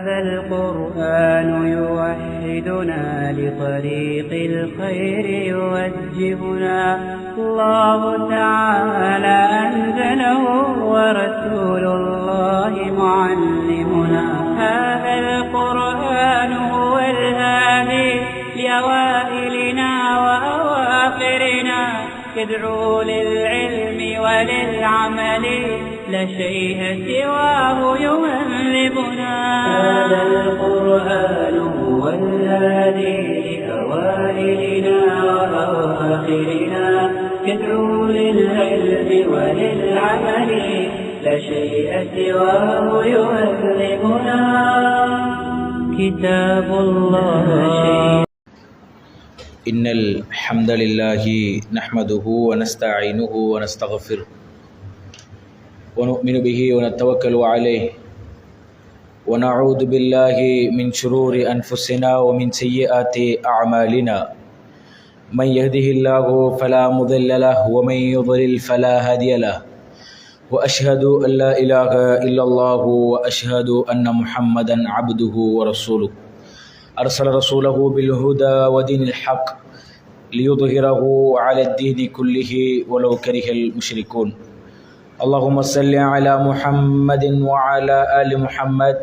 هذا القرآن يوحدنا لطريق الخير يوجهنا الله تعالى أنزله ورسول الله معلمنا هذا القرآن هو الهادي لأوائلنا وأواخرنا يدعو للعلم وللعمل لا شيء سواه يهذبنا هذا القرآن هو الهادي لأوائلنا وأواخرنا يدعو للعلم وللعمل لا شيء سواه يهذبنا كتاب الله إن الحمد لله نحمده ونستعينه ونستغفره ونؤمن به ونتوكل عليه ونعوذ بالله من شرور أنفسنا ومن سيئات أعمالنا من يهده الله فلا مضل له ومن يضلل فلا هادي له وأشهد أن لا إله إلا الله وأشهد أن محمدا عبده ورسوله أرسل رسوله بالهدى ودين الحق ليظهره على الدين كله ولو كره المشركون اللهم صل على محمد وعلى آل محمد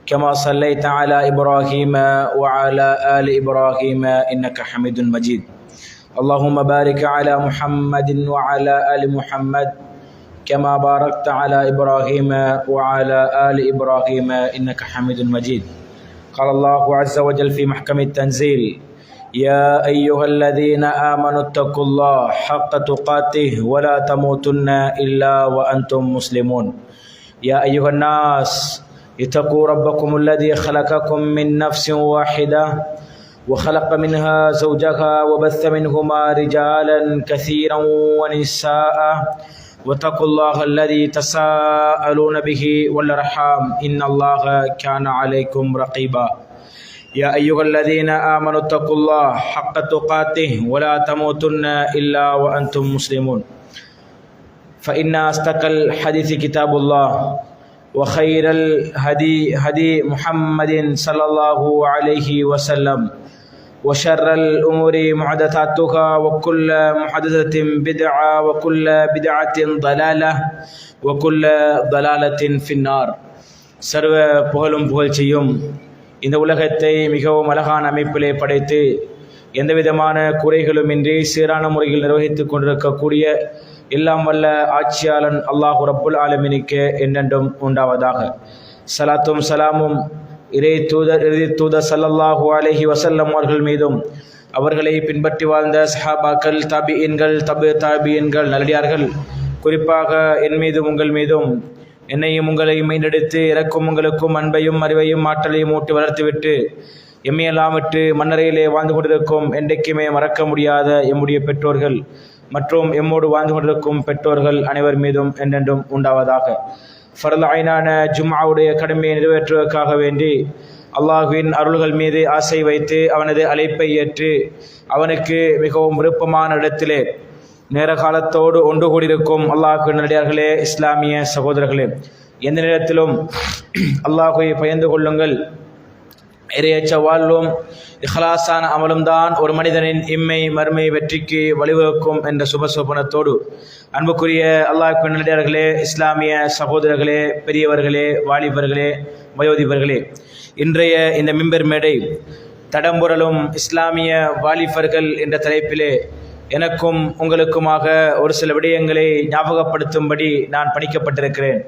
كما صليت على إبراهيم وعلى آل إبراهيم إنك حميد مجيد اللهم بارك على محمد وعلى آل محمد كما باركت على إبراهيم وعلى آل إبراهيم إنك حميد مجيد قال الله عز وجل في محكم التنزيل يا أيها الذين آمنوا اتقوا الله حق تقاته ولا تموتن إلا وأنتم مسلمون يا أيها الناس اتقوا ربكم الذي خلقكم من نفس واحدة وخلق منها زوجها وبث منهما رجالا كثيرا ونساء واتقوا الله الذي تساءلون به والأرحام إن الله كان عليكم رقيبا يا أيها الذين آمنوا اتقوا الله حق تقاته ولا تموتن إلا وأنتم مسلمون فإن أصدق الحديث كتاب الله وخير الهدي هدي محمد صلى الله عليه وسلم وشر الأمور محدثاتها وكل محدثة بدعة وكل بدعة ضلالة وكل ضلالة في النار சர்வ புகழும் புகழ்ச்சியும் இந்த உலகத்தை மிகவும் அழகான அமைப்பிலே படைத்து எந்தவிதமான குறைகளுமின்றி சீரான முறையில் நிர்வகித்து கொண்டிருக்கக்கூடிய எல்லாம் வல்ல ஆட்சியாளன் அல்லாஹு ரப்புல் ஆலமீனுக்கு என்றென்றும் உண்டாவதாக. சலாத்தும் சலாமும் இறை தூதர் ஸல்லல்லாஹு அலைஹி வஸல்லம் அவர்கள் மீதும் அவர்களை பின்பற்றி வாழ்ந்த சஹாபாக்கள் தாபிஈன்கள் தாபியீன்கள் நல்லடியார்கள் குறிப்பாக என் மீதும் உங்கள் மீதும் என்னையும் உங்களை மீண்டெடுத்து இறக்கும் உங்களுக்கும் அன்பையும் அறிவையும் ஆற்றலையும் ஊட்டி வளர்த்துவிட்டு எம்மையெல்லாம் விட்டு மண்ணறையிலே வாழ்ந்து கொண்டிருக்கும் என்றைக்குமே மறக்க முடியாத எம்முடைய பெற்றோர்கள் மற்றும் எம்மோடு வாழ்ந்து கொண்டிருக்கும் பெற்றோர்கள் அனைவர் மீதும் என்றென்றும் உண்டாவதாக. ஃபர்ல் ஐனான ஜும்ஆவுடைய கடமையை நிறைவேற்றுவதற்காக வேண்டி அல்லாஹ்வின் அருள்கள் மீது ஆசை வைத்து அவனது அழைப்பை ஏற்று அவனுக்கு மிகவும் விருப்பமான இடத்திலே நேர காலத்தோடு ஒன்று கூடியிருக்கும் அல்லாஹ்வின் நல்லடியார்களே, இஸ்லாமிய சகோதரர்களே, எந்த நேரத்திலும் அல்லாஹ்வை பயந்து கொள்ளுங்கள். இறையச்ச வாழ்வும் இஹ்லாஸான அமலும் தான் ஒரு மனிதனின் இம்மை மறுமை வெற்றிக்கு வழிவகுக்கும் என்ற சுபசோபனத்தோடு அன்புக்குரிய அல்லாஹ்வின் நல்லடியார்களே, இஸ்லாமிய சகோதரர்களே, பெரியவர்களே, வாலிபர்களே, வயோதிபர்களே, இன்றைய இந்த மிம்பர் மேடை தடம்புரலும் இஸ்லாமிய வாலிபர்கள் என்ற தலைப்பிலே எனக்கும் உங்களுக்குமாக ஒரு சில விடயங்களை ஞாபகப்படுத்தும்படி நான் பணிக்கப்பட்டிருக்கிறேன்.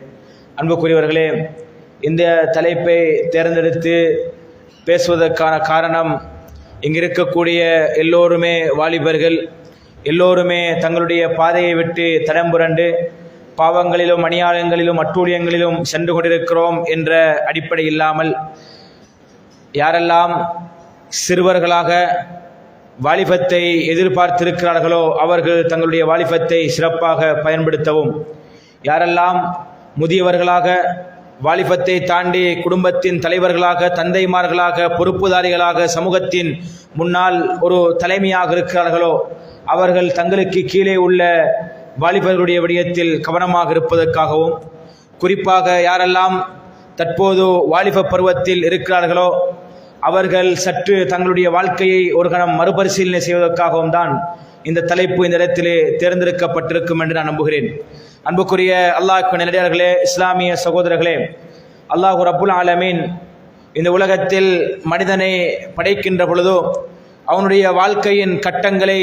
அன்புக்குரியவர்களே, இந்த தலைப்பை தேர்ந்தெடுத்து பேசுவதற்கான காரணம், இங்கிருக்கக்கூடிய எல்லோருமே வாலிபர்கள், எல்லோருமே தங்களுடைய பாதையை விட்டு தடம்புரண்டு பாவங்களிலும் அநியாயங்களிலும் அட்டூழியங்களிலும் சென்று கொண்டிருக்கிறோம் என்ற அடிப்படை இல்லாமல் யாரெல்லாம் சிறுவர்களாக வாலிபத்தை எதிர்பார்த்திருக்கிறார்களோ அவர்கள் தங்களுடைய வாலிபத்தை சிறப்பாக பயன்படுத்தவும், யாரெல்லாம் முதியவர்களாக வாலிபத்தை தாண்டி குடும்பத்தின் தலைவர்களாக, தந்தைமார்களாக, பொறுப்புதாரிகளாக, சமூகத்தின் முன்னால் ஒரு தலைமையாக இருக்கிறார்களோ அவர்கள் தங்களுக்கு கீழே உள்ள வாலிபர்களுடைய விடயத்தில் கவனமாக இருப்பதற்காகவும், குறிப்பாக யாரெல்லாம் தற்போது வாலிப பருவத்தில் இருக்கிறார்களோ அவர்கள் சற்று தங்களுடைய வாழ்க்கையை ஒரு கணம் மறுபரிசீலனை செய்வதற்காகவும் தான் இந்த தலைப்பு இந்த இடத்திலே தேர்ந்தெடுக்கப்பட்டிருக்கும் என்று நான் நம்புகிறேன். அன்புக்குரிய அல்லாஹ்வின் நல்லடியார்களே, இஸ்லாமிய சகோதரர்களே, அல்லாஹ் ரப்புல் ஆலமீன் இந்த உலகத்தில் மனிதனை படைக்கின்ற பொழுதோ அவனுடைய வாழ்க்கையின் கட்டங்களை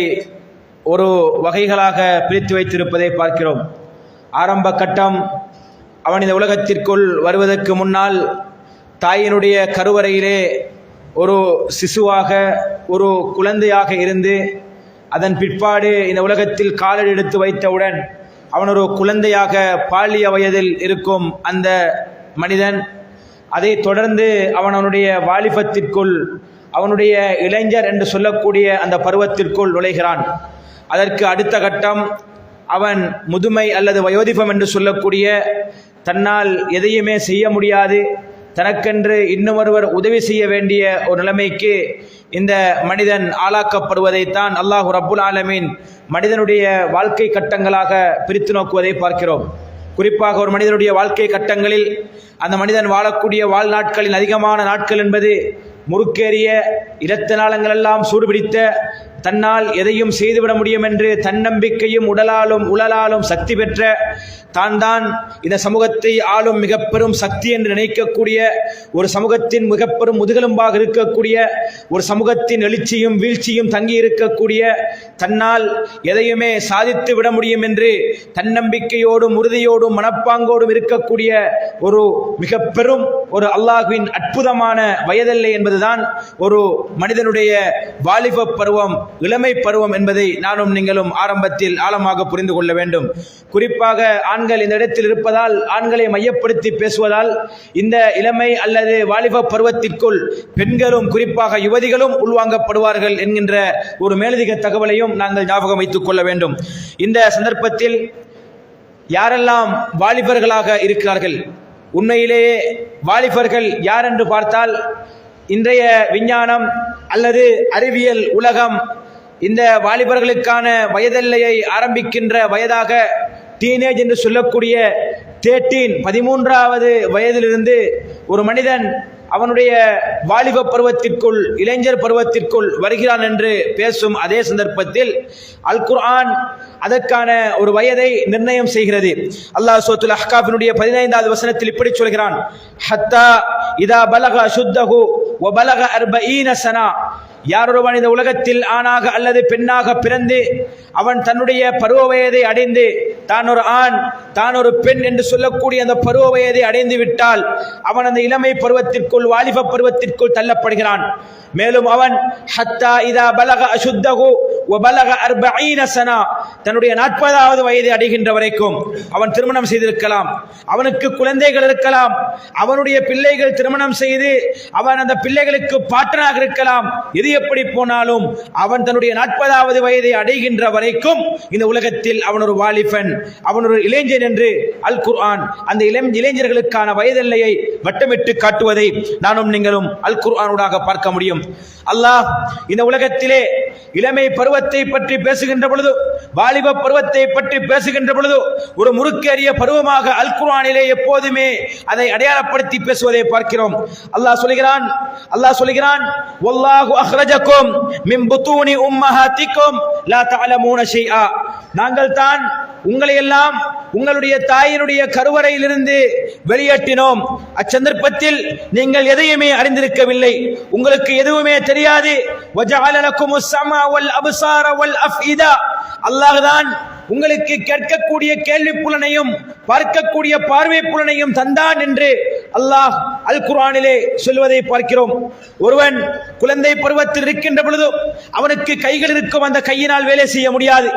ஒரு வகைகளாக பிரித்து வைத்திருப்பதை பார்க்கிறோம். ஆரம்ப கட்டம், அவன் இந்த உலகத்திற்குள் வருவதற்கு முன்னால் தாயினுடைய கருவறையிலே ஒரு சிசுவாக, ஒரு குழந்தையாக இருந்து, அதன் பிற்பாடு இந்த உலகத்தில் காலடி எடுத்து வைத்தவுடன் அவன் ஒரு குழந்தையாக பாலிய வயதில் இருக்கும் அந்த மனிதன், அதை தொடர்ந்து அவனுடைய வாலிபத்திற்குள், அவனுடைய இளைஞர் என்று சொல்லக்கூடிய அந்த பருவத்திற்குள் நுழைகிறான். அதற்கு அடுத்த கட்டம், அவன் முதுமை அல்லது வயோதிபம் என்று சொல்லக்கூடிய, தன்னால் எதையுமே செய்ய முடியாது, தனக்கென்று இன்னொருவர் உதவி செய்ய வேண்டிய ஒரு நிலைமைக்கு இந்த மனிதன் ஆளாக்கப்படுவதைத்தான் அல்லாஹ் ரப்புல் ஆலமீன் மனிதனுடைய வாழ்க்கை கட்டங்களாக பிரித்து நோக்குவதை பார்க்கிறோம். குறிப்பாக ஒரு மனிதனுடைய வாழ்க்கை கட்டங்களில் அந்த மனிதன் வாழக்கூடிய வாழ்நாட்களில் அதிகமான நாட்கள் என்பது முறுக்கேறிய, இரத்த நாளங்களெல்லாம் சூடுபிடித்த, தன்னால் எதையும் செய்துவிட முடியும் என்று தன்னம்பிக்கையும் உடலாலும் சக்தி பெற்ற, தான் இந்த சமூகத்தை ஆளும் மிக பெரும் சக்தி என்று நினைக்கக்கூடிய, ஒரு சமூகத்தின் மிக பெரும் முதுகெலும்பாக இருக்கக்கூடிய, ஒரு சமூகத்தின் எழுச்சியும் வீழ்ச்சியும் தங்கி இருக்கக்கூடிய, தன்னால் எதையுமே சாதித்து விட முடியும் என்று தன்னம்பிக்கையோடும் உறுதியோடும் மனப்பாங்கோடும் இருக்கக்கூடிய ஒரு மிக பெரும் ஒரு அல்லாஹ்வின் அற்புதமான வயதல்லை என்பதுதான் ஒரு மனிதனுடைய வாலிப பருவம், இளமை பருவம் என்பதை நானும் நீங்களும் ஆரம்பத்தில் ஆழமாக புரிந்து கொள்ள வேண்டும். குறிப்பாக ஆண்கள் இந்த இடத்தில் இருப்பதால், ஆண்களை மையப்படுத்தி பேசுவதால், இந்த இளமை அல்லது வாலிப பருவத்திற்குள் பெண்களும் குறிப்பாக யுவதிகளும் உள்வாங்கப்படுவார்கள் என்கின்ற ஒரு மேலதிக தகவலையும் நாங்கள் ஞாபகம் வைத்துக் கொள்ள வேண்டும். இந்த சந்தர்ப்பத்தில் யாரெல்லாம் வாலிபர்களாக இருக்கிறார்கள், உண்மையிலேயே வாலிபர்கள் யார் என்று பார்த்தால், இன்றைய விஞ்ஞானம் அல்லது அறிவியல் உலகம் இந்த வாலிபர்களுக்கான வயதெல்லையை ஆரம்பிக்கின்ற வயதாக டீனேஜ் என்று சொல்லக்கூடிய 13வது வயதிலிருந்து ஒரு மனிதன் அவனுடைய வாலிப பருவத்திற்குள், இளைஞர் பருவத்திற்குள் வருகிறான் என்று பேசும் அதே சந்தர்ப்பத்தில் அல் குர்ஆன் அதற்கான ஒரு வயதை நிர்ணயம் செய்கிறது. அல்லாஹ் சூரத்துல் அஹ்காஃபினுடைய 15வது வசனத்தில் இப்படி சொல்கிறான், ஹத்தா இதா பலக அஷுத்தஹு வ பலக 40 சனா. யாரொருவன் இந்த உலகத்தில் ஆணாக அல்லது பெண்ணாக பிறந்து அவன் தன்னுடைய பருவ வயதை அடைந்து, தான் ஒரு ஆண் தான் ஒரு பெண் என்று சொல்லக்கூடிய அந்த பருவ வயதை அடைந்து விட்டால் அவன் அந்த இளமை பருவத்திற்குள், வாலிப பருவத்திற்குள் தள்ளப்படுகிறான். மேலும் அவன் ஹத்தா இதா பலக அஷுத்தஹு வ பலக 40 சனா, தன்னுடைய 40வது வயதை அடைகின்ற வரைக்கும் அவன் திருமணம் செய்திருக்கலாம், அவனுக்கு குழந்தைகள் இருக்கலாம், அவனுடைய பிள்ளைகள் திருமணம் செய்து அவன் அந்த பிள்ளைகளுக்கு பாட்டனாக இருக்கலாம். எது எப்படி போனாலும் அவன் தன்னுடைய 40வது வயதை அடைகின்ற வரைக்கும் இந்த உலகத்தில் அவன் ஒரு வாலிபன், அவன் ஒரு இளைஞன் என்று அல் குர்ஆன் அந்த இளைஞர்களுக்கான வயதெல்லையை வட்டமிட்டு காட்டுவதை நானும் நீங்களும் அல் குர்ஆனூடாக பார்க்க முடியும். அல்லாஹ் இந்த உலகத்திலே இளமை பருவத்தை பற்றி பேசுகின்ற பொழுது, வாலிப பருவத்தை பற்றி பேசுகின்ற பொழுது ஒரு முறுக்கேறிய பருவமாக அல் குர்ஆனிலே எப்போதுமே அதை அடையாளப்படுத்தி பேசுவதை பார்க்கிறோம். அல்லாஹ் சொல்கிறான் வல்லாஹு அஹ்ரஜக்கும் மின் புத்தூனி உம்மஹாத்திக்கும் லா தஅலமூன ஷைஆ. நாங்கள் தான் உங்களை எல்லாம் உங்களுடைய தாயினுடைய கருவறையிலிருந்து வெளியேற்றினோம். அச்சந்தர்ப்பத்தில் நீங்கள் எதையுமே அறிந்திருக்கவில்லை, உங்களுக்கு எதுவுமே தெரியாது. வஜஅல லக்குமுஸ் ஸமா வல் அப்சார வல் அஃஇதா. அல்லாஹ் தான் உங்களுக்கு கேட்கக்கூடிய கேள்வி புலனையும் பார்க்கக்கூடிய பார்வை புலனையும் தந்தான் என்று அல்லாஹ் அல் குர்ஆனிலே சொல்வதை பார்க்கிறோம். ஒருவன் குழந்தை பருவத்தில் இருக்கின்ற பொழுது அவனுக்கு கைகள் இருக்கும், அந்த கையினால் வேலை செய்ய முடியாது,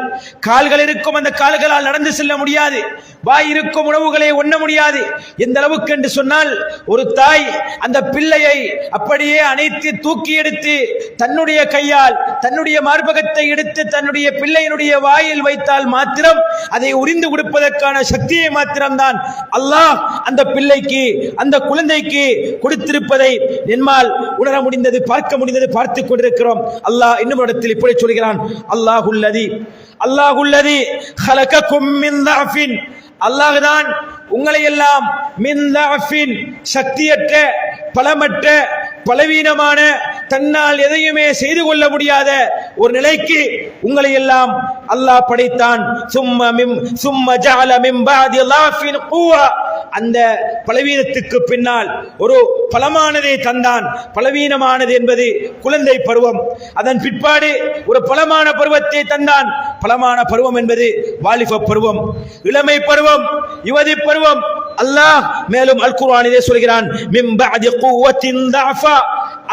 கால்கள் இருக்கும், அந்த கால்களால் நடந்து செல்ல முடியாது, வாய் இருக்கும், உணவுகளை உண்ண முடியாது. எந்த அளவுக்கு என்று சொன்னால், ஒரு தாய் அந்த பிள்ளையை அப்படியே அணைத்து தூக்கி எடுத்து தன்னுடைய கையால் தன்னுடைய மார்பகத்தை எடுத்து தன்னுடைய பிள்ளையினுடைய வாயில் வைத்தால் மாத்திரம் அதை உரிந்து கொடுப்பதற்கான சக்தியை மாத்திரம்தான் அல்லாஹ் அந்த பிள்ளைக்கு, அந்த குழந்தைக்கு கொடுத்திருப்பதை என்னால் உணர முடிந்தது, பார்க்க முடிந்தது, பார்த்துக் கொண்டிருக்கிறோம். அல்லாஹ் இன்னும் இடத்தில் இப்படி சொல்கிறான், அல்லாஹுல்லதி خلقكم من ضعف அல்லாஹ் தான் உங்களை எல்லாம் மின் தஅஃபின் சக்தியற்ற, பலமற்ற, பலவீனமான, தன்னால் எதையுமே செய்து கொள்ள முடியாத ஒரு நிலைக்கு உங்களை எல்லாம் அல்லாஹ் படைத்தான். சும்ம ஜஅல மின் பஅதி லாஃபின் குவா, அந்த பலவீனத்துக்கு பின்னால் ஒரு பலமானதை தந்தான். பலவீனமானது என்பது குழந்தை பருவம், அதன் பிற்பாடு ஒரு பலமான பருவத்தை தந்தான். பலமான பருவம் என்பது வாலிப பருவம், இளமை பருவம், யுவதி பருவம். அல்லாஹ் மேலும் அல் குர்ஆனிலே சொல்கிறான், மின் பஅதி குவத்தின் தஅஃபா,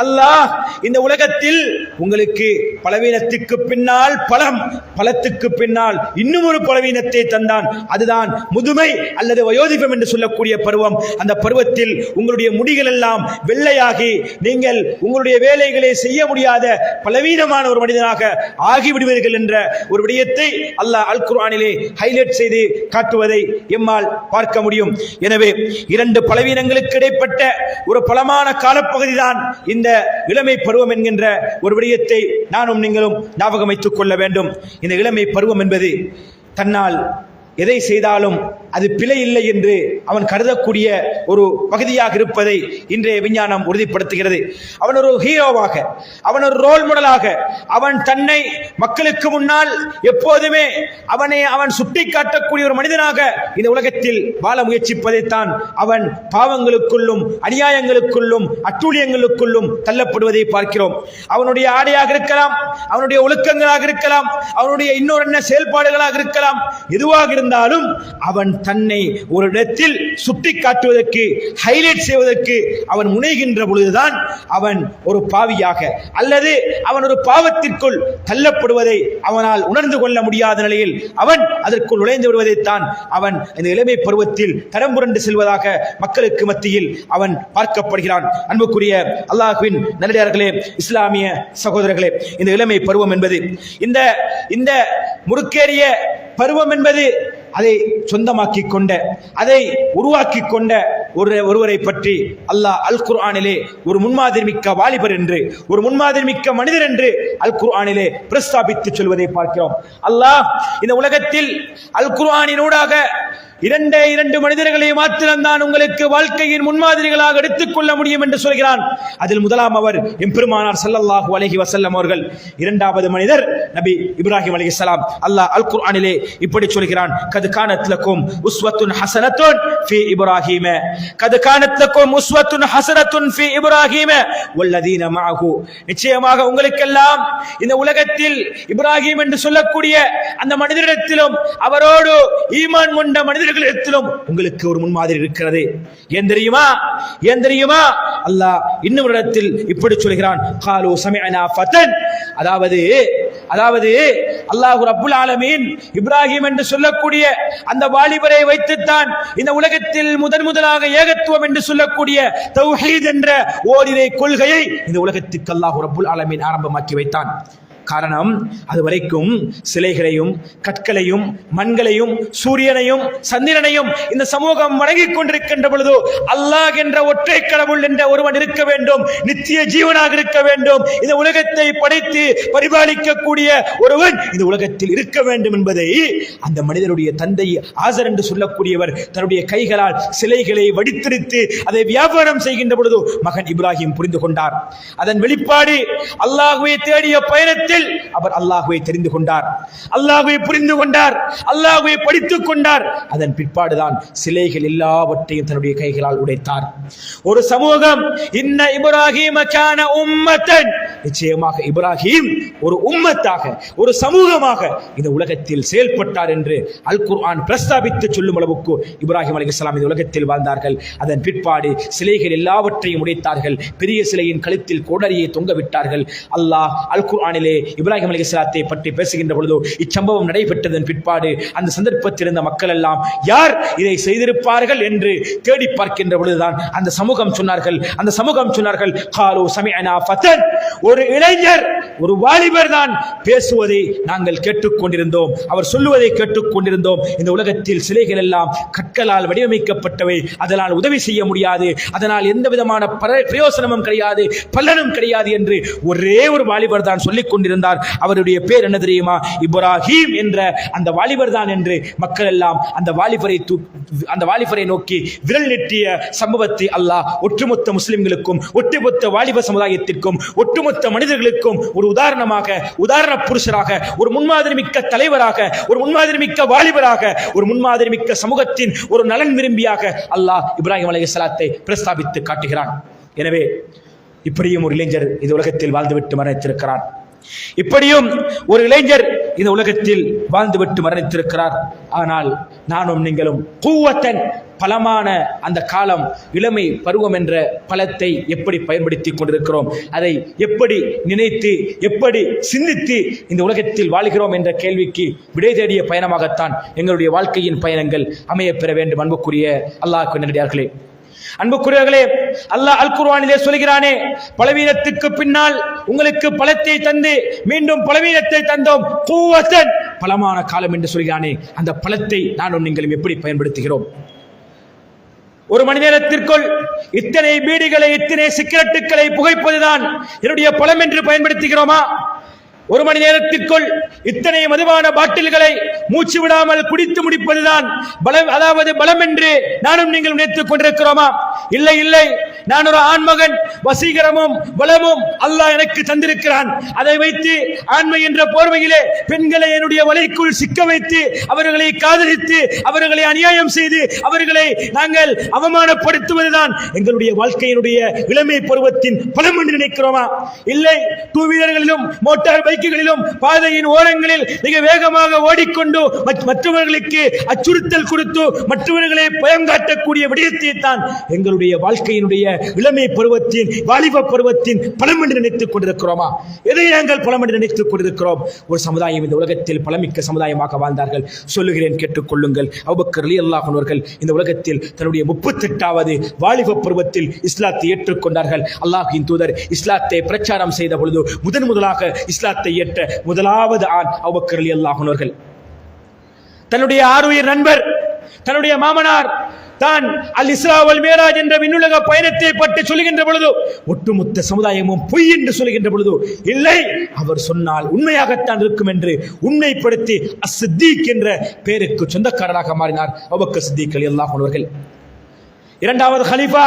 அல்லாஹ் இந்த உலகத்தில் உங்களுக்கு பலவீனத்துக்கு பின்னால் பலம், பலத்துக்கு பின்னால் இன்னும் ஒரு பலவீனத்தை தந்தான். அதுதான் முதுமை அல்லது வயோதிபம் என்று சொல்லக்கூடிய பருவம். அந்த பருவத்தில் உங்களுடைய முடிகள் எல்லாம் வெள்ளையாகி நீங்கள் உங்களுடைய வேலைகளை செய்ய முடியாத பலவீனமான ஒரு மனிதனாக ஆகிவிடுவீர்கள் என்ற ஒரு விடயத்தை அல்லாஹ் அல் குர்ஆனிலே ஹைலைட் செய்து காட்டுவதை எம்மால் பார்க்க முடியும். எனவே இரண்டு பலவீனங்களுக்கு இடைப்பட்ட ஒரு பலமான காலப்பகுதி தான் இந்த இளமை பருவம் என்கின்ற ஒரு விடயத்தை நானும் நீங்களும் ஞாபகம் வைத்துக் கொள்ள வேண்டும். இந்த இளமை பருவம் என்பது தன்னால் எதை செய்தாலும் அது பிழை இல்லை என்று அவன் கருதக்கூடிய ஒரு பகுதியாக இருப்பதை இன்றைய விஞ்ஞானம் உறுதிப்படுத்துகிறது. அவன் ஒரு ஹீரோவாக, அவன் ஒரு ரோல் மாடலாக, அவன் தன்னை மக்களுக்கு முன்னால் எப்போதுமே அவன் சுட்டி காட்டக்கூடிய ஒரு மனிதனாக இந்த உலகத்தில் வாழ முயற்சிப்பதைத்தான் அவன் பாவங்களுக்குள்ளும் அநியாயங்களுக்குள்ளும் அட்டூழியங்களுக்குள்ளும் தள்ளப்படுவதை பார்க்கிறோம். அவனுடைய ஆடையாக இருக்கலாம், அவனுடைய ஒழுக்கங்களாக இருக்கலாம், அவனுடைய இன்னொரு என்ன செயல்பாடுகளாக இருக்கலாம், எதுவாக இருந்தாலும் அவன் தன்னை ஒரு இடத்தில் சுட்டி காட்டுவதற்கு, ஹைலைட் செய்வதற்கு அவன் முனைகின்ற பொழுதுதான் அவன் ஒரு பாவியாக அல்லது அவன் ஒரு பாவத்திற்குள் தள்ளப்படுவதை அவனால் உணர்ந்து கொள்ள முடியாத நிலையில் அவன் அதற்குள் நுழைந்து விடுவதைத்தான் அவன் இந்த இளமை பருவத்தில் தடம் புரண்டு செல்வதாக மக்களுக்கு மத்தியில் அவன் பார்க்கப்படுகிறான். அன்புக்குரிய அல்லாஹ்வின் நல்லடியார்களே, இஸ்லாமிய சகோதரர்களே, இந்த இளமை பருவம் என்பது இந்த முறுக்கேறிய பருவம் என்பது அதை சொந்தமாக்கி கொண்ட, அதை உருவாக்கி கொண்ட ஒருவரை பற்றி அல்லாஹ் அல் குர்ஆனிலே ஒரு முன்மாதிரி மிக்க வாலிபர் என்று, ஒரு முன்மாதிரி மிக்க மனிதர் என்று அல் குர்ஆனிலே பிரஸ்தாபித்து சொல்வதை பார்க்கிறோம். அல்லாஹ் இந்த உலகத்தில் அல் குர்ஆனினூடாக இரண்டு மனிதர்களை மாத்திரம்தான் உங்களுக்கு வாழ்க்கையின் முன்மாதிரிகளாக எடுத்துக்கொள்ள முடியும் என்று சொல்கிறான். அதில் முதலாம் அவர் எம்பெருமானார் ஸல்லல்லாஹு அலைஹி வஸல்லம் அவர்கள். இரண்டாவது மனிதர் நபி இப்ராஹிம் அலைஹிஸ்ஸலாம். அல்லாஹ் அல் குர்ஆனிலே இப்படி சொல்கிறான், கத் கானத் லக்கும் உஸ்வத்துன் ஹஸனத்துன் ஃபீ இப்ராஹீம, கத் கானத் லக்கும் உஸ்வத்துன் ஹஸனத்துன் ஃபீ இப்ராஹீம வல்லதீன மஅஹு, நிச்சயமாக உங்களுக்கெல்லாம் இந்த உலகத்தில் இப்ராஹிம் என்று சொல்லக்கூடிய அந்த மனிதரிடத்திலும் அவரோடு ஈமான் கொண்ட மனிதர்களிடத்திலும் உங்களுக்கு ஒரு முன்மாதிரி இருக்கிறது. ஏன் தெரியுமா? அல்லாஹ் இன்னும் ஒரு இடத்தில் இப்படி சொல்கிறான், காலு சமிஅனா ஃபதன், அதாவது அல்லாஹ் ரப்புல் ஆலமீன் இப்ராஹிம் என்று சொல்லக்கூடிய அந்த வாலிபரை வைத்துத்தான் இந்த உலகத்தில் முதலாக ஏகத்துவம் என்று சொல்லக்கூடிய தௌஹீத் என்ற ஓரிரை கொள்கையை இந்த உலகத்துக்கு அல்லாஹ் ரப்புல் ஆலமீன் ஆரம்பமாக்கி வைத்தான். காரணம், அதுவரைக்கும் சிலைகளையும் கற்களையும் மண்களையும் சூரியனையும் சந்திரனையும் இந்த சமூகம் வணங்கிக் கொண்டிருக்கின்ற பொழுது அல்லாஹ் என்ற ஒற்றை கடவுள் என்ற ஒருவன் இருக்க வேண்டும், நித்திய ஜீவனாக இருக்க வேண்டும், இந்த உலகத்தை படைத்து பரிபாலிக்கக்கூடிய ஒருவன் இந்த உலகத்தில் இருக்க வேண்டும் என்பதை அந்த மனிதனுடைய தந்தை ஆசர் என்று சொல்லக்கூடியவர் தன்னுடைய கைகளால் சிலைகளை வடித்தெடுத்து அதை வியாபாரம் செய்கின்ற பொழுது மகன் இப்ராஹிம் புரிந்து கொண்டார். அதன் வெளிப்பாடு அல்லாஹ்வை தேடிய பயணத்தில் அவர் அல்லாஹ்வை தெரிந்து கொண்டார், அல்லாஹ்வை புரிந்து கொண்டார், அல்லாஹ்வை படித்துக் கொண்டார். அதன் பிற்பாடுதான் சிலைகள் எல்லாவற்றையும் தன்னுடைய கைகளால் உடைத்தார். ஒரு சமூகம், இன்ன இப்ராஹீம கான உம்மத்தன், நிச்சயமாக இப்ராஹிம் ஒரு உம்மத்தாக, ஒரு சமூகமாக இந்த உலகத்தில் செயல்பட்டார் என்று அல் குர்ஆன் பிரஸ்தாபித்து சொல்லும் அளவுக்கு இப்ராஹிம் அலைஹிஸ்ஸலாம் இந்த உலகத்தில் வாழ்ந்தார்கள். அதன் பிற்பாடு சிலைகள் எல்லாவற்றையும் உடைத்தார்கள், பெரிய சிலையின் கழுத்தில் கோடரியை தொங்கவிட்டார்கள். அல்லாஹ் அல் குர்ஆனிலே இப்ராஹிம் அலைஹிஸ்ஸலாத்தை பற்றி பேசுகின்ற பொழுது இச்சம்பவம் நடைபெற்றதன் பிற்பாடு அந்த சந்தர்ப்பத்தில் இருந்த மக்கள் எல்லாம் யார் இதை செய்திருப்பார்கள் என்று தேடி பார்க்கின்ற பொழுதுதான் அந்த சமூகம் சொன்னார்கள், காலு சமிஅனா ஃபதன், ஒரு இளைஞர் ஒரு வாலிபர் தான் பேசுவதை நாங்கள் கேட்டுக்கொண்டிருந்தோம், அவர் சொல்லுவதை கேட்டுக்கொண்டிருந்தோம். இந்த உலகத்தில் சிலைகள் எல்லாம் கற்களால் வடிவமைக்கப்பட்டவை, அதனால் உதவி செய்ய முடியாது, அதனால் எந்த விதமான பிரயோசனமும் கிடையாது, பலனும் கிடையாது என்று ஒரே ஒரு வாலிபர் தான் சொல்லிக் கொண்டிருந்தார். அவருடைய பேர் என்ன தெரியுமா? இப்ராஹிம் என்ற அந்த வாலிபர் தான் என்று மக்கள் எல்லாம் அந்த வாலிபரை நோக்கி விரல் நீட்டிய சம்பவத்தை அல்லாஹ் ஒட்டுமொத்த முஸ்லிம்களுக்கும், ஒட்டுமொத்த வாலிப சமுதாயத்திற்கும், ஒட்டுமொத்த மனிதர்களுக்கும் ஒரு உதாரண புருஷராக, ஒரு முன்மாதிரி மிக்க தலைவராக, ஒரு முன்மாதிரி மிக்க வாலிபராக, ஒரு முன்மாதிரி மிக்க சமூகத்தின் ஒரு நலன் விரும்பியாக அல்லாஹ் இப்ராஹிம் அலைஹிஸ்ஸலாத்தை பிரஸ்தாபித்து காட்டுகிறான். எனவே இப்படியும் ஒரு இளைஞர் இந்த உலகத்தில் வாழ்ந்துவிட்டு மரணித்திருக்கிறார். இப்படியும் ஒரு இளைஞர் இந்த உலகத்தில் வாழ்ந்துவிட்டு மரணித்திருக்கிறார். ஆனால் நானும் நீங்களும் கூவத்தன் பலமான அந்த காலம், இளமை பருவம் என்ற பலத்தை எப்படி பயன்படுத்திக் கொண்டிருக்கிறோம், அதை எப்படி நினைத்து, எப்படி சிந்தித்து இந்த உலகத்தில் வாழ்கிறோம் என்ற கேள்விக்கு விடை தேடிய பயணமாகத்தான் எங்களுடைய வாழ்க்கையின் பயணங்கள் அமைய பெற வேண்டும். அன்புக்குரிய அல்லாஹ்வின் நல்லடியார்களே, அன்புக்குரியவர்களே, அல்லாஹ் அல் குர்ஆனிலே சொல்கிறானே, பலவீனத்துக்கு பின்னால் உங்களுக்கு பலத்தை தந்து மீண்டும் பலவீனத்தை தந்தோம், கூவத்தன் பலமான காலம் என்று சொல்கிறானே, அந்த பலத்தை நானும் நீங்களும் எப்படி பயன்படுத்துகிறோம்? ஒரு மணி நேரத்திற்குள் இத்தனை பீடிகளை, இத்தனை சிகரெட்டுகளை புகைப்பதுதான் என்னுடைய பலம் என்று பயன்படுத்துகிறோமா? ஒரு மணி நேரத்திற்குள் இத்தனை மதுபான பாட்டில்களை மூச்சு விடாமல் குடித்து முடிப்பதுதான் பலம், அதாவது பலம் என்று நானும் நீங்கள் நினைத்துக் கொண்டிருக்கிறோமா? இல்லை இல்லை, நான் ஒரு ஆண்மகன், வசீகரமும் பலமும் அல்லாஹ் எனக்கு தந்திருக்கிறான். அதை வைத்து ஆண்மை என்ற போர்வையிலே பெண்களை என்னுடைய வலைக்குள் சிக்க வைத்து அவர்களை காதலித்து அவர்களை அநியாயம் செய்து அவர்களை நாங்கள் அவமானப்படுத்துவதுதான் எங்களுடைய வாழ்க்கையினுடைய இளமை பருவத்தின் பலம் என்று நினைக்கிறோமா? இல்லை, டூ வீலர்களிலும் மோட்டார் பைக்குகளிலும் பாதையின் ஓரங்களில் மிக வேகமாக ஓடிக்கொண்டு மற்றவர்களுக்கு அச்சுறுத்தல் கொடுத்து மற்றவர்களை பயம் காட்டக்கூடிய விடயத்தை தான் எங்களுடைய வாழ்க்கையினுடைய இளமை பருவத்தின், வாலிப பருவத்தின் பலம் என்று நினைத்துக் கொண்டிருக்கிறோமா? எதை நாங்கள் பலம் என்று நினைத்துக் கொண்டிருக்கிறோம்? ஒரு சமுதாயம் இந்த உலகத்தில் பலமிக்க சமுதாயமாக வாழ்ந்தார்கள். சொல்லுகிறேன், கேட்டுக்கொள்ளுங்கள். அபூபக்கர் ரலியல்லாஹு அன்ஹு அவர்கள் இந்த உலகத்தில் தன்னுடைய 38வது வாலிப பருவத்தில் இஸ்லாத்தை ஏற்றுக்கொண்டார்கள். அல்லாஹ்வின் தூதர் இஸ்லாத்தை பிரச்சாரம் செய்த பொழுது முதலாக இஸ்லாத்தை ஏற்ற முதலாவது ஆண் அபூபக்கர் ரலியல்லாஹு அன்ஹு அவர்கள். தன்னுடைய ஆருயிர் நண்பர், தன்னுடைய மாமனார் தான் அல் இஸ்ரா வல் மிஅராஜ் என்ற விண்ணுலக பயணத்தை பற்றி சொல்லுகின்ற பொழுது ஒட்டுமொத்த சமுதாயமும் பொய் என்று சொல்லுகின்ற பொழுது, இல்லை, அவர் சொன்னால் உண்மையாகத்தான் இருக்கும் என்று உண்மைப்படுத்தி அஸ்-சித்தீக் என்ற பெயருக்கு சொந்தக்காரராக மாறினார் அபூபக்கர் சித்தீக் ரலியல்லாஹு அன்ஹு அவர்கள். இரண்டாவது கலீஃபா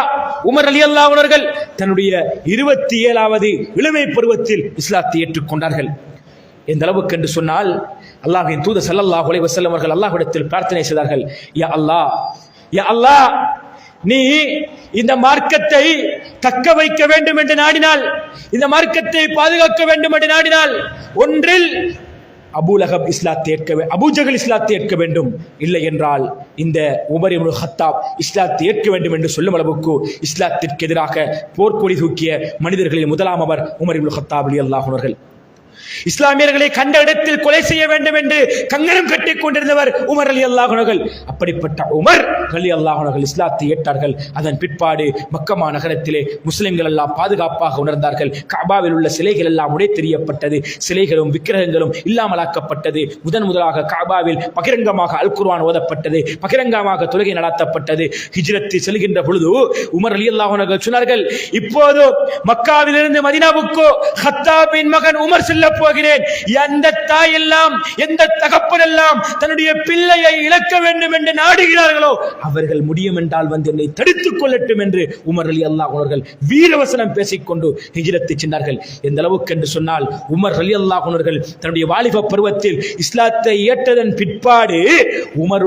உமர் ரலியல்லாஹு அன்ஹு அவர்கள் தன்னுடைய 27வது இளமை பருவத்தில் இஸ்லாத்தை ஏற்றுக்கொண்டார்கள். எந்த அளவுக்கு என்று சொன்னால், அல்லாஹ்வின் தூதர் ஸல்லல்லாஹு அலைஹி வஸல்லம் அவர்கள் அல்லாஹ்விடத்தில் பிரார்த்தனை செய்தார்கள், யா அல்லாஹ், யா அல்லாஹ், நீ இந்த மார்க்கத்தை தக்க வைக்க வேண்டும் என்று நாடினால், இந்த மார்க்கத்தை பாதுகாக்க வேண்டும் என்று நாடினால், ஒன்றில் அபூலஹப் இஸ்லாத்தை ஏற்க, அபூஜஹல் இஸ்லாத்தை ஏற்க வேண்டும், இல்லை என்றால் இந்த உமர் இப்னு கத்தாப் இஸ்லாத்தை ஏற்க வேண்டும் என்று சொல்லும் அளவுக்கு இஸ்லாத்திற்கு எதிராக போர்க்கொடி தூக்கிய மனிதர்களில் முதலாம் அவர் உமர் இப்னு கத்தாப் ரலியல்லாஹு அன்ஹு அவர்கள். இஸ்லாமியர்களை கண்ட இடத்தில் கொலை செய்ய வேண்டும் என்று கங்கணம் கட்டிக் கொண்டிருந்தவர் உமர் ரலியல்லாஹு அன்ஹு அவர்கள். அப்படிப்பட்ட உமர் ரலியல்லாஹு அன்ஹு அவர்கள் இஸ்லாத்தை ஏற்றார்கள். அதன் பிற்பாடு மக்கமா நகரத்திலே முஸ்லிம்கள் எல்லாம் பாதுகாப்பாக உணர்ந்தார்கள். கஅபாவில் உள்ள சிலைகள் எல்லாம் உடைத்தெறியப்பட்டது, சிலைகளும் விக்கிரகங்களும் இல்லாமலாக்கப்பட்டது. முதலாக கஅபாவில் பகிரங்கமாக அல் குர்ஆன் ஓதப்பட்டது, பகிரங்கமாக தொழுகை நடத்தப்பட்டது. ஹிஜ்ரத் செல்கின்ற பொழுது உமர் ரலியல்லாஹு அன்ஹு அவர்கள் சொன்னார்கள், இப்போது மக்காவிலிருந்து மதீனாவுக்கு கத்தாபின் மகன் உமர் செல்ல போகிறேன். எந்த தாய் எல்லாம், எந்த தகப்பன் எல்லாம் தன்னுடைய பிள்ளையை இழக்க வேண்டும் என்று நாடுகிறார்களோ அவர்கள் முடியும் என்றால் வந்து என்னை தடுத்துக் கொள்ளட்டும் என்று உமர் ரலியல்லாஹு அன்ஹு அவர்கள் வீரவசனம் பேசிக்கொண்டு ஹிஜ்ரத்தை சென்றார்கள். எந்த அளவுக்கு என்று சொன்னால், உமர் ரலியல்லாஹு அன்ஹு அவர்கள் தன்னுடைய வாலிப பருவத்தில் இஸ்லாத்தை ஏற்றதன் பிற்பாடு உமர்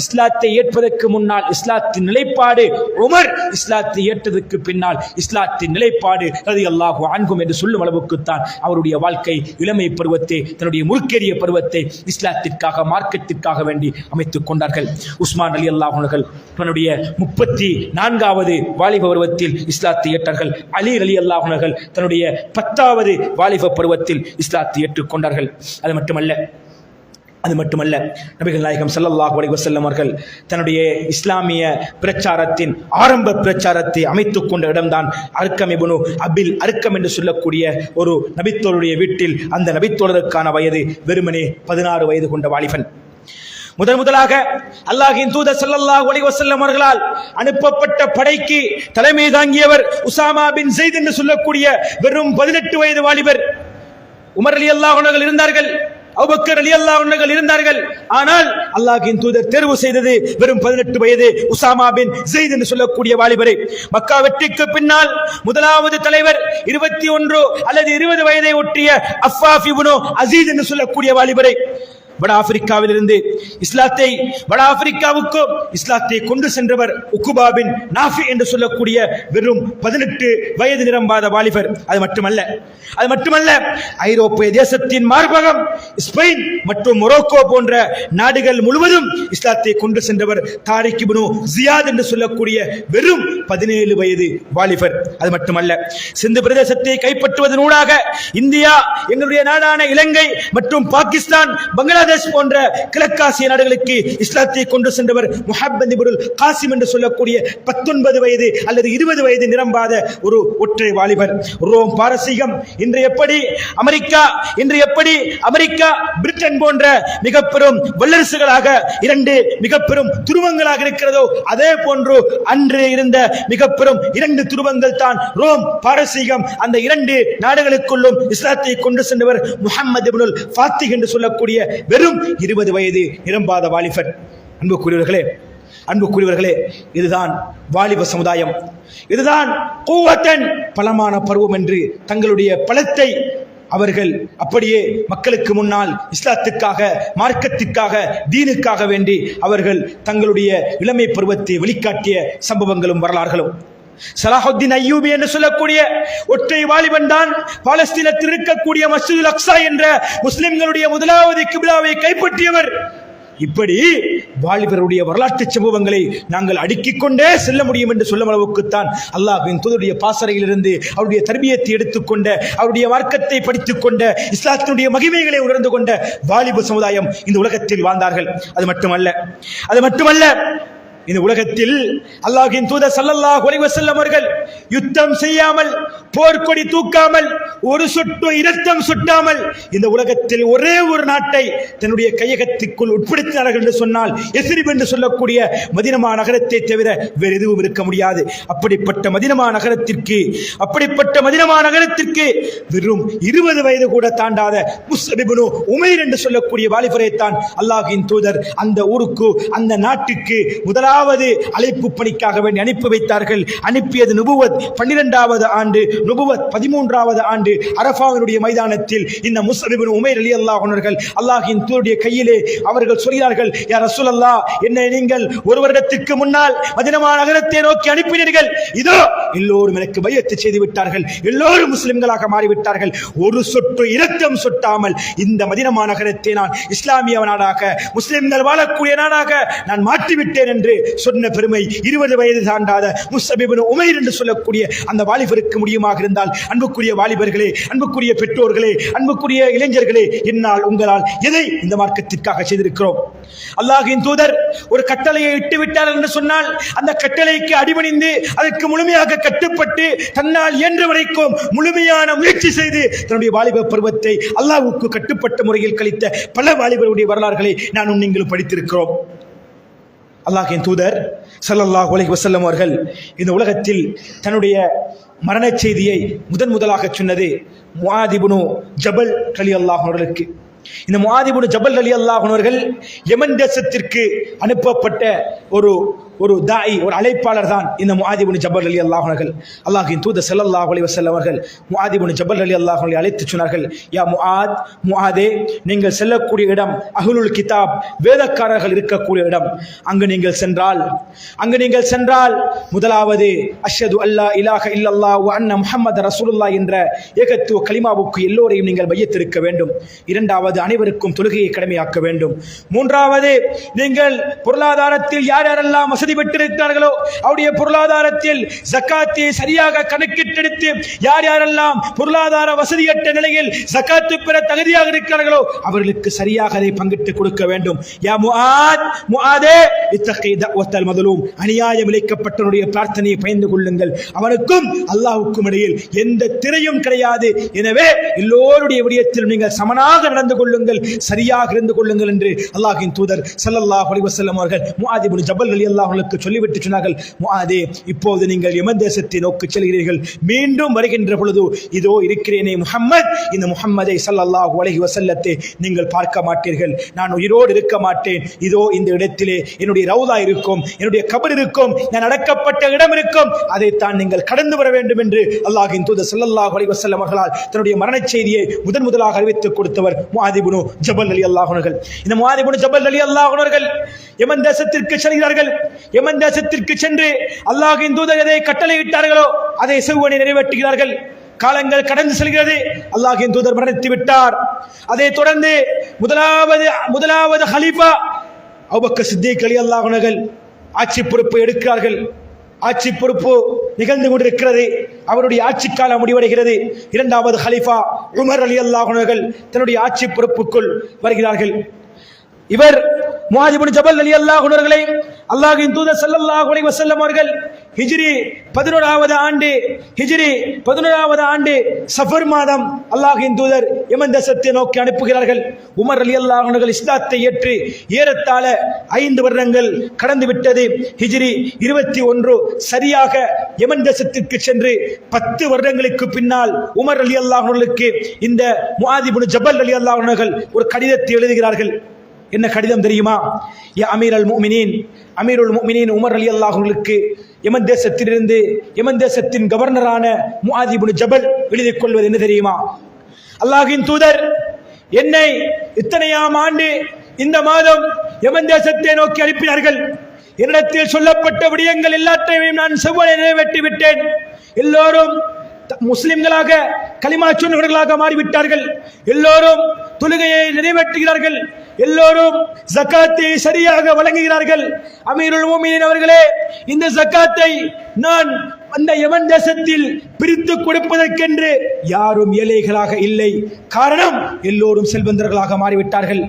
இஸ்லாத்தை ஏற்பதற்கு முன்னால் இஸ்லாத்தின் நிலைப்பாடு, உமர் இஸ்லாத்தை ஏற்றதற்கு பின்னால் இஸ்லாத்தின் நிலைப்பாடு ரலியல்லாஹு அன்ஹு என்று சொல்லும் அளவுக்குத்தான் அவருடைய வாழ்க்கை இளமை பருவத்தை, தன்னுடைய முறுக்கேறிய பருவத்தை இஸ்லாத்திற்காக, மார்க்கத்திற்காக வேண்டி அமைத்துக் கொண்டார்கள். உஸ்மான் ரலியல்லாஹு அன்ஹு அவர்கள் தன்னுடைய 34வது வாலிப பருவத்தில் இஸ்லாத்தை ஏற்றார்கள். அலி ரலியல்லாஹு அன்ஹு அவர்கள் தன்னுடைய 10வது வாலிப பருவத்தில் இஸ்லாத்தை ஏற்றுக்கொண்டார்கள். அது மட்டுமல்ல, அது மட்டுமல்ல, நபிகள் நாயகம் ஸல்லல்லாஹு அலைஹி வஸல்லம் அவர்கள் தன்னுடைய இஸ்லாமிய பிரச்சாரத்தின் ஆரம்ப பிரச்சாரத்தை அமைத்துக் கொண்ட இடம்தான் அர்க்கம் இப்னு அபில் அர்க்கம் என்று சொல்லக்கூடிய ஒரு நபித்தோழருடைய வீட்டில். அந்த நபித்தோழருக்கான வயது வெறுமனே 16 வயது கொண்ட வாலிபன். முதலாக அல்லாஹ்வின் தூதர் ஸல்லல்லாஹு அலைஹி வஸல்லம் அவர்களால் அனுப்பப்பட்ட படைக்கு தலைமை தாங்கியவர் உசாமா பின் ஸைத் என்று சொல்லக்கூடிய வெறும் 18 வயது வாலிபர். உமர் ரலியல்லாஹு அன்ஹு இருந்தார்கள், அபூபக்கர் ரலியல்லாஹு அன்ஹு இருந்தார்கள். ஆனால் அல்லாஹ்வின் தூதர் தேர்வு செய்தது வெறும் 18 வயது உசாமா பின் ஸைத் என்று சொல்லக்கூடிய வாலிபரை. மக்கா வெற்றிக்கு பின்னால் முதலாவது தலைவர் 21 அல்லது 20 வயதை ஒட்டிய அஃபாஃப் இப்னு அஸீஸ் என்று சொல்லக்கூடிய வாலிபரை வட ஆப்பிரிக்காவில் இருந்து வட ஆப்பிரிக்காவுக்கு இஸ்லாத்தை கொண்டு சென்றவர் உக்குபா பின் நாஃபி என்று சொல்லக்கூடிய வெறும் 18 வயது நிரம்பாத வாலிபர். அது மட்டுமல்ல ஐரோப்பிய தேசத்தின் மார்பகம் ஸ்பெயின் மற்றும் மொரோக்கோ போன்ற நாடுகள் முழுவதும் இஸ்லாத்தை கொண்டு சென்றவர் தாரிக் இப்னு ஜியாத் என்று சொல்லக்கூடிய வெறும் 17 வயது வாலிபர். அது மட்டுமல்ல, சிந்து பிரதேசத்தை கைப்பற்றுவதனூடாக இந்தியா, எங்களுடைய நாடான இலங்கை மற்றும் பாகிஸ்தான், பங்களாதேஷ் போன்ற கிழக்காசிய நாடுகளுக்கு இஸ்லாத்தை கொண்டு சென்றவர் முஹம்மது இப்னு காசிம் என்று சொல்லக்கூடிய 19 வயது அல்லது 20 வயது நிரம்பாத ஒரு ஒற்றை வாலிபர். ரோம் பாரசீகம் இன்று எப்படி அமெரிக்கா பிரிட்டன் போன்ற மிக பெரும் வல்லரசுகளாக 2 மிக பெரும் துருவங்களாக இருக்கிறதோ, அதே போன்று அன்று இருந்த மிக பெரும் 2 துருவங்கள் தான் ரோம் பாரசீகம். அந்த 2 நாடுகளுக்குள்ளும் இஸ்லாத்தை கொண்டு சென்றவர் முஹம்மது இப்னு ஃபாத்திஹ் என்று சொல்லக்கூடிய வெறும் 20 வயது நிரம்பாத வாலிபர். அன்புக்குரியவர்களே, இதுதான் வாலிப சமுதாயம், இதுதான் குவத்தன் பலமான பருவம் என்று தங்களுடைய பலத்தை அவர்கள் அப்படியே மக்களுக்கு முன்னால் இஸ்லாத்துக்காக, மார்க்கத்திற்காக, தீனுக்காக வேண்டி அவர்கள் தங்களுடைய இளமை பருவத்தை வெளிக்காட்டிய சம்பவங்களும் வரலாறுகளும். சலாஹுத்தீன் அய்யூபி என்று சொல்லக்கூடிய ஒற்றை வாலிபன் தான் பாலஸ்தீனத்தில் இருக்கக்கூடிய மஸ்ஜிதுல் அக்ஸா என்ற முஸ்லிம்களுடைய முதலாவது கிப்லாவை கைப்பற்றியவர். இப்படி வாலிபருடைய வரலாற்று சம்பவங்களை நாங்கள் அடுக்கிக் கொண்டே செல்ல முடியும் என்று சொல்லும் அளவுக்குத்தான் அல்லாஹ்வின் தூதருடைய பாசறையிலிருந்து அவருடைய தர்பியத்தை எடுத்துக்கொண்ட, அவருடைய மார்க்கத்தை படித்துக் கொண்ட, இஸ்லாத்தினுடைய மகிமைகளை உணர்ந்து கொண்ட வாலிப சமுதாயம் இந்த உலகத்தில் வாழ்ந்தார்கள். அது மட்டுமல்ல இந்த உலகத்தில் அல்லாஹ்வின் தூதர் ஸல்லல்லாஹு அலைஹி வஸல்லம் அவர்கள் யுத்தம் செய்யாமல், போர்க்கொடி தூக்காமல், ஒரு சொட்டு இரத்தம் சொட்டாமல் இந்த உலகத்தில் ஒரே ஒரு நாட்டை தன்னுடைய கையகத்திற்குள் உட்படுத்தினார்கள் என்று சொன்னால் யஸ்ரிப் என்று சொல்லக்கூடிய மதீனா நகரத்தை தவிர வேறு எதுவும் இருக்க முடியாது. அப்படிப்பட்ட மதீனா நகரத்திற்கு வெறும் 20 வயது கூட தாண்டாத முஸ்அப் இப்னு உமைர் என்று சொல்லக்கூடிய வாலிபரை தான் அல்லாஹ்வின் தூதர் அந்த ஊருக்கு, அந்த நாட்டுக்கு முதலாவது அழைப்பு பணிக்காக வேண்டி அனுப்பி வைத்தார்கள். அனுப்பியது நுபுவத் 12வது ஆண்டு, நுபுவத் 13வது ஆண்டு அரஃபாவினுடைய மைதானத்தில் இந்த முஸ்அப் இப்னு உமைர் ரலியல்லாஹு அன்ஹு அல்லாஹ்வின் தூதருடைய கையிலே அவர்கள் சொல்கிறார்கள், யா ரசூலல்லாஹ், என்னை நீங்கள் ஒரு வருடத்திற்கு முன்னால் மதீனா நகரத்தை நோக்கி அனுப்பினீர்கள். இதோ எல்லோரும் எனக்கு பைஅத் செய்து விட்டார்கள், எல்லோரும் முஸ்லிம்களாக மாறிவிட்டார்கள். ஒரு சொட்டு இரத்தம் சொட்டாமல் இந்த மதீனா நகரத்தை நான் இஸ்லாமிய நாடாக, முஸ்லிம்கள் வாழக்கூடிய நாடாக நான் மாற்றிவிட்டேன் என்று சொன்ன பெருமை 20 வயது தாண்டாத முஸ்அப் இப்னு உமைர் என்று சொல்லக்கூடிய அந்த வாலிபருக்கு முடியுமாக இருந்தால், அன்புக்குரிய வாலிபர்களே, அன்புக்குரிய பெற்றோர்களே, அன்புக்குரிய இளைஞர்களே, என்னால் உங்களால் எதை இந்த மார்க்கத்திற்காக செய்திருக்கிறோம்? அல்லாஹ்வின் தூதர் ஒரு கட்டளையை இட்டு விட்டார் என்று சொன்னால் அந்த கட்டளைக்கு அடிபணிந்து அதற்கு முழுமையாக கட்டுப்பட்டு தன்னால் இயன்ற வரைக்கும் முழுமையான முயற்சி செய்து தன்னுடைய வாலிப பருவத்தை அல்லாஹ்வுக்கு கட்டுப்பட்ட முறையில் கழித்த பல வாலிபருடைய வரலாறுகளை நானும் நீங்களும் படித்திருக்கிறோம். அல்லாஹ்வின் தூதர் ஸல்லல்லாஹு அலைஹி வஸல்லம் அவர்கள் இந்த உலகத்தில் தன்னுடைய மரண செய்தியை முதலாக சொன்னது முஆத் இப்னு ஜபல் ரலியல்லாஹு அன்ஹு அவர்களுக்கு. இந்த முஆத் இப்னு ஜபல் ரலியல்லாஹு அன்ஹு அவர்கள் யமன் தேசத்திற்கு அனுப்பப்பட்ட ஒரு தாயி, ஒரு அழைப்பாளர் தான் இந்த முஆத் இப்னு ஜபல் ரலியல்லாஹு அன்ஹு. அல்லாஹ்வின் தூதர் ஸல்லல்லாஹு அலைஹி வஸல்லம் அவர்கள் முஆத் இப்னு ஜபல் ரலியல்லாஹு அன்ஹு அழைத்து சொன்னார்கள், யா முஆதே, நீங்கள் செல்லக்கூடிய இடம் அஹ்லுல் கிதாப், வேதக்காரர்கள் இருக்கக்கூடிய இடம். அங்கு நீங்கள் சென்றால் முதலாவது அஷ்ஹது அல்லா இலாஹ இல்லல்லாஹ் வ அன்ன முஹம்மது ரசூலுல்லாஹ் என்ற ஏகத்துவ கலிமாவுக்கு எல்லோரையும் நீங்கள் பைஅத் இருக்க வேண்டும். இரண்டாவது, அனைவருக்கும் தொழுகையை கடமையாக்க வேண்டும். மூன்றாவது, நீங்கள் பொருளாதாரத்தில் யாரெல்லாம் வசதி பெற்றிருக்கிறார்களோ அவருடைய பொருளாதாரத்தில் ஜக்காத்தை சரியாக கணக்கிட்டெடுத்து யார் யாரெல்லாம் பொருளாதார வசதியற்ற நிலையில் ஜக்காத்து பெற தகுதியாக இருக்கிறார்களோ அவர்களுக்கு சரியாக அதை பங்கிட்டு கொடுக்க வேண்டும். யா முஆதே இத்தகி தஅவத்தல் மظلوم, அநியாயம் இழைக்கப்பட்டவனுடைய பிரார்த்தனையை பயந்து கொள்ளுங்கள். அவனுக்கும் அல்லாஹ்வுக்கும் இடையில் எந்த திரையும் கிடையாது. எனவே எல்லோருடைய விடயத்தில் நீங்கள் சமனாக நடந்து கொள்ளுங்கள், சரியாக இருந்து கொள்ளுங்கள் என்று அல்லாஹ்வின் தூதர் ஸல்லல்லாஹு அலைஹி வஸல்லம் அவர்கள் முஆத் இப்னு ஜபல் ரலியல்லாஹு அன்ஹுவுக்கு சொல்லிவிட்டு சொன்னார்கள், முஆதே, இப்போது நீங்கள் யமன் தேசத்தை நோக்கி செல்கிறீர்கள். மீண்டும் வருகின்ற பொழுது இதோ இருக்கிறேனே முஹம்மத், இந்த முஹம்மதை ஸல்லல்லாஹு அலைஹி வஸல்லத்தை நீங்கள் பார்க்க மாட்டீர்கள். நான் உயிரோடு இருக்க மாட்டேன். இதோ இந்த இடத்திலே என்னுடைய ரவுதா இருக்கும், என்னுடைய கபர் இருக்கும், நான் அடக்கப்பட்ட இடம் இருக்கும். அதைத்தான் நீங்கள் கடந்து வர வேண்டும் என்று அல்லாஹ்வின் தூதர் ஸல்லல்லாஹு அலைஹி வஸல்லம் அவர்களால் தன்னுடைய மரண செய்தியை முதலாக அறிவித்துக் கொடுத்தவர் முஆத் இப்னு ஜபல் ரலியல்லாஹு அன்ஹு. இந்த முஆத் இப்னு ஜபல் ரலியல்லாஹு அன்ஹு அவர்கள் யமன் தேசத்திற்கு செல்கிறார்கள். யமன் தேசத்திற்கு சென்று அல்லாஹ்வின் தூதர் எதை கட்டளையிட்டார்களோ அதை செவ்வனே நிறைவேற்றுகிறார்கள். காலங்கள் கடந்து செல்கிறது. அல்லாஹ்வின் தூதர் மரணித்து விட்டார். அதைத் தொடர்ந்து முதலாவது ஹலீஃபா அபூபக்கர் சித்திக் ரலியல்லாஹு அன்ஹு ஆட்சி பொறுப்பை எடுக்கிறார்கள். ஆட்சி பொறுப்பு நிகழ்ந்து கொண்டிருக்கிறது. அவருடைய ஆட்சி காலம் முடிவடைகிறது. இரண்டாவது ஹலீஃபா உமர் ரலியல்லாஹு அன்ஹு தன்னுடைய ஆட்சி பொறுப்புக்குள் வருகிறார்கள். இவர் முஆத் இப்னு ஜபல் ரலியல்லாஹு அன்ஹு அவர்களை அல்லாஹ்வின் தூதர் ஸல்லல்லாஹு அலைஹி வஸல்லம் அவர்கள் ஹிஜ்ரி 11வது ஆண்டு சஃபர் மாதம் அல்லாஹ்வின் தூதர் யமன் தேசத்தை நோக்கி அனுப்புகிறார்கள். உமர் ரலியல்லாஹு அன்ஹு இஸ்லாத்தை ஏற்று ஏறத்தாழ 5 வருடங்கள் கடந்து விட்டது. ஹிஜ்ரி 21 சரியாக யமன் தேசத்திற்கு சென்று 10 வருடங்களுக்கு பின்னால் உமர் ரலியல்லாஹு அன்ஹுவுக்கு இந்த முஆத் இப்னு ஜபல் ரலியல்லாஹு அன்ஹு ஒரு கடிதத்தை எழுதுகிறார்கள். என்ன கடிதம் தெரியுமா? யா அமீருல் முஃமினீன் உமர் ரலியல்லாஹு அன்ஹுவுக்கு யமன் தேசத்திலிருந்து யமன் தேசத்தின் கவர்னரான முஆத் இப்னு ஜபல் எழுதிக் கொள்வது என்ன தெரியுமா? அல்லாஹ்வின் தூதர் என்னை இத்தனையாம் ஆண்டு இந்த மாதம் யமன் தேசத்தை நோக்கி அனுப்பினார்கள். என்னிடத்தில் சொல்லப்பட்ட விடயங்கள் எல்லாத்தையும் நான் செவ்வனே நிறைவேற்றி விட்டேன். எல்லோரும் முஸ்லிம்களாக கலிமா சொன்னவர்களாக மாறிவிட்டார்கள். எல்லோரும் தொழுகையை நிறைவேற்றுகிறார்கள். எல்லோரும் ஜக்காத்தை சரியாக வழங்குகிறார்கள். அமீருல் முஃமினீன் அவர்களே, இந்த ஜக்காத்தை நான் அந்த யமன் தேசத்தில் பிரித்து கொடுப்பதற்கென்று யாரும் ஏழைகளாக இல்லை. காரணம், எல்லோரும் செல்வந்தர்களாக மாறிவிட்டார்கள்.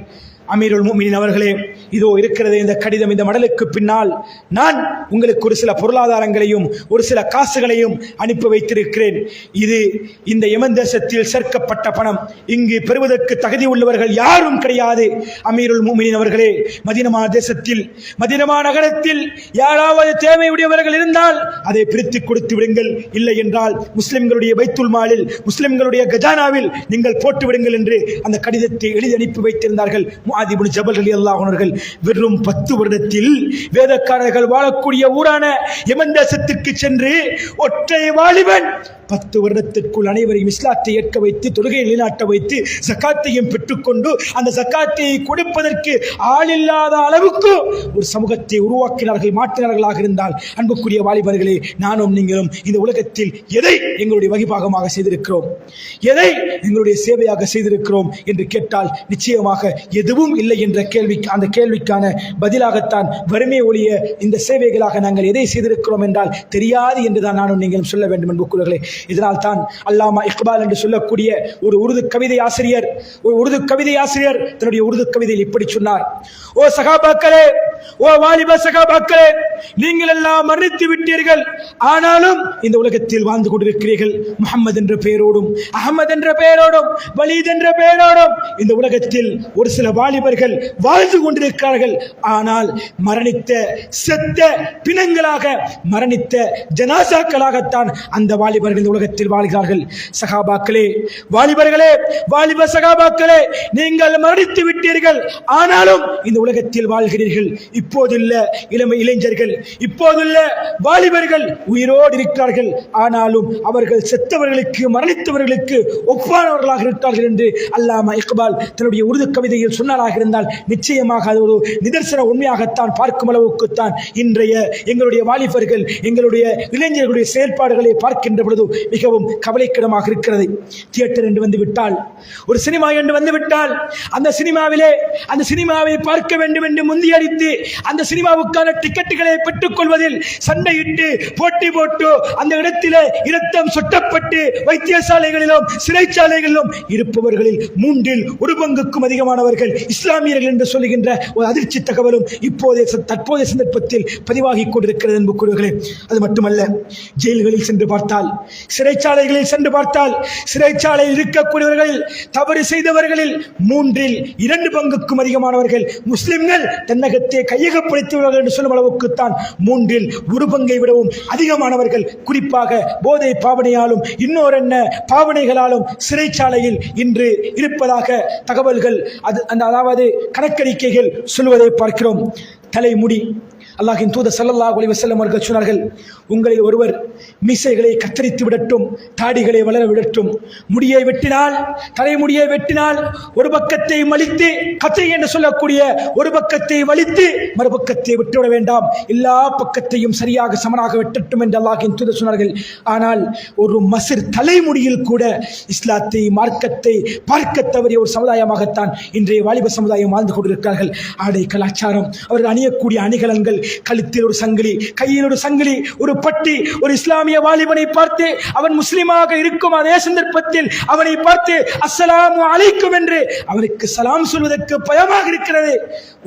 அமீருல் முஃமினீன் அவர்களே, இதோ இருக்கிறது இந்த கடிதம். இந்த மடலுக்கு பின்னால் நான் உங்களுக்கு ஒரு சில பொருளாதாரங்களையும் ஒரு சில காசுகளையும் அனுப்பி வைத்திருக்கிறேன். இது இந்த யமன் தேசத்தில் சேர்க்கப்பட்ட பணம். இங்கு பெறுவதற்கு தகுதி உள்ளவர்கள் யாரும் கிடையாது. அமீருல் முஃமினீன் அவர்களே, மதீனா தேசத்தில் மதீனா நகரத்தில் யாராவது தேவையுடையவர்கள் இருந்தால் அதை பிரித்து கொடுத்து விடுங்கள். இல்லை என்றால் முஸ்லிம்களுடைய பைத்துல் மாலில், முஸ்லிம்களுடைய கஜானாவில் நீங்கள் போட்டு விடுங்கள் என்று அந்த கடிதத்தை எழுதி அனுப்பி வைத்திருந்தார்கள். முஆத் இப்னு ஜபல் ரலியல்லாஹு அன்ஹு வெறும் 10 வருடத்தில் வேதக்காரர்கள் வாழக்கூடிய ஊரான யமன் தேசத்திற்கு சென்று ஒற்றை வாலிபன் 10 வருடத்திற்குள் அனைவரையும் இஸ்லாத்தை ஏற்க வைத்து தொழுகையை நிலைநாட்ட வைத்து ஜக்காத்தையும் பெற்றுக்கொண்டு அந்த ஜக்காத்தை கொடுப்பதற்கு ஆள் இல்லாத அளவுக்கு ஒரு சமூகத்தை உருவாக்கினார்கள், மாற்றினார்களாக இருந்தால் அன்புக்குரிய வாலிபர்களே, நானும் நீங்களும் இந்த உலகத்தில் எதை எங்களுடைய வகிபாகமாக செய்திருக்கிறோம், எதை எங்களுடைய சேவையாக செய்திருக்கிறோம் என்று கேட்டால் நிச்சயமாக எதுவும் இல்லை என்ற அந்த கேள்விக்கான பதிலாகத்தான் வறுமை ஒழிய இந்த சேவைகளாக நாங்கள் எதை செய்திருக்கிறோம் என்றால் தெரியாது என்றுதான் நானும் நீங்களும் சொல்ல வேண்டும் அன்புக்குரியவர்களே. இதனால் தான் அல்லாமா இக்பால் என்று சொல்லக்கூடிய ஒரு உருது கவிதை ஆசிரியர் தன்னுடைய உருது கவிதையில் இப்படி சொன்னார்: ஓ சகாபாக்களே, ஓ வாலிப சகாபாக்களே, நீங்கள் எல்லாம் மரணித்து விட்டீர்கள். ஆனாலும் இந்த உலகத்தில் வாழ்ந்து கொண்டிருக்கிறீர்கள். முஹம்மது என்ற பெயரோடும், அஹமது என்ற பெயரோடும், வலீத் என்ற பெயரோடும் இந்த உலகத்தில் ஒரு சில வாலிபர்கள் வாழ்ந்து கொண்டிருக்கிறார்கள். ஆனால் மரணித்த செத்த பிணங்களாக, மரணித்த ஜனாசாக்களாகத்தான் அந்த வாலிபர்கள் இந்த உலகத்தில் வாழ்கிறார்கள். சகாபாக்களே, வாலிபர்களே, வாலிப சகாபாக்களே, நீங்கள் மரணித்து விட்டீர்கள். ஆனாலும் இந்த உலகத்தில் வாழ்கிறீர்கள். இப்போதுள்ள இளைஞர்கள், இப்போதுள்ள வாலிபர்கள் உயிரோடு இருக்கிறார்கள். ஆனாலும் அவர்கள் செத்தவர்களுக்கு, மரணித்தவர்களுக்கு ஒப்பானவர்களாக இருக்கிறார்கள் என்று அல்லாமா இக்பால் தன்னுடைய உருது கவிதையில் சொன்னாராக இருந்தால் நிச்சயமாக அது ஒரு நிதர்சன உண்மையாகத்தான் பார்க்கும் அளவுக்குத்தான் இன்றைய எங்களுடைய வாலிபர்கள், எங்களுடைய இளைஞர்களுடைய செயல்பாடுகளை பார்க்கின்ற பொழுது மிகவும் கவலைக்கிடமாக இருக்கிறது. தியேட்டர் என்று வந்துவிட்டால், ஒரு சினிமா என்று வந்துவிட்டால், அந்த சினிமாவை பார்க்க வேண்டும் என்று முந்தியடித்து அந்த சினிமாவுக்கான டிக்கெட்டுகளை பெற்றுக் கொள்வதில் சண்டையிட்டு போட்டி போட்டு அந்த இடத்திலே இரத்தம் சொட்டப்பட்டு வைத்தியசாலைகளிலும் சிறைச்சாலைகளிலும் இருப்பவர்களில் 1/3 அதிகமானவர்கள் இஸ்லாமியர்கள் என்று சொல்லுகின்ற ஒரு அதிர்ச்சி தகவலும் தற்போதைய சந்தர்ப்பத்தில் பதிவாகிக் கொண்டிருக்கிறது என்பது. அது மட்டுமல்ல, ஜெயில்களில் சென்று பார்த்தால், சிறைச்சாலைகளில் சென்று பார்த்தால், சிறைச்சாலையில் இருக்கக்கூடியவர்களில் தவறு செய்தவர்களில் 2/3 அதிகமானவர்கள் முஸ்லிம்கள் தன்னகத்தை கையகப்படுத்தியவர்கள் என்று சொல்லும் அளவுக்குத்தான் 1/3 விடவும் அதிகமானவர்கள் குறிப்பாக போதை பாவனையாலும் இன்னொரு பாவனைகளாலும் சிறைச்சாலையில் இன்று இருப்பதாக தகவல்கள் அதாவது கணக்கெடுக்கைகள் சொல்வதை பார்க்கிறோம். தலைமுடி, அல்லாஹ்வின் தூதர் ஸல்லல்லாஹு அலைஹி வஸல்லம் அவர்கள் சொன்னார்கள், உங்களில் ஒருவர் மீசைகளை கத்தரித்து விடட்டும், தாடிகளை வளர விடட்டும். முடியை வெட்டினால், தலைமுடியை வெட்டினால் ஒரு பக்கத்தை மலித்து, கத்தரி என்று சொல்லக்கூடிய ஒரு பக்கத்தை வலித்து மறுபக்கத்தை விட்டுவிட வேண்டாம், எல்லா பக்கத்தையும் சரியாக சமனாக வெட்டட்டும் என்று அல்லாஹ்வின் தூதர் சொன்னார்கள். ஆனால் ஒரு மசிர் தலைமுடியில் கூட இஸ்லாத்தை, மார்க்கத்தை பார்க்க தவறிய ஒரு சமுதாயமாகத்தான் இன்றைய வாலிப சமுதாயம் வாழ்ந்து கொண்டிருக்கிறார்கள். ஆடை கலாச்சாரம், அவர்கள் அணியக்கூடிய அணிகலன்கள், கழுத்தில் ஒரு சங்கிலி, கையில் ஒரு சங்கிலி, ஒரு பட்டி, ஒரு இஸ்லாமிய வாலிபனை பார்த்து அவன் முஸ்லிமாக இருக்கும் அதே சந்தர்ப்பத்தில் அவனை பார்த்து அஸ்ஸலாமு அலைக்கும் என்று அவனுக்கு சலாம் சொல்வதற்கு பயமாக இருக்கிறது.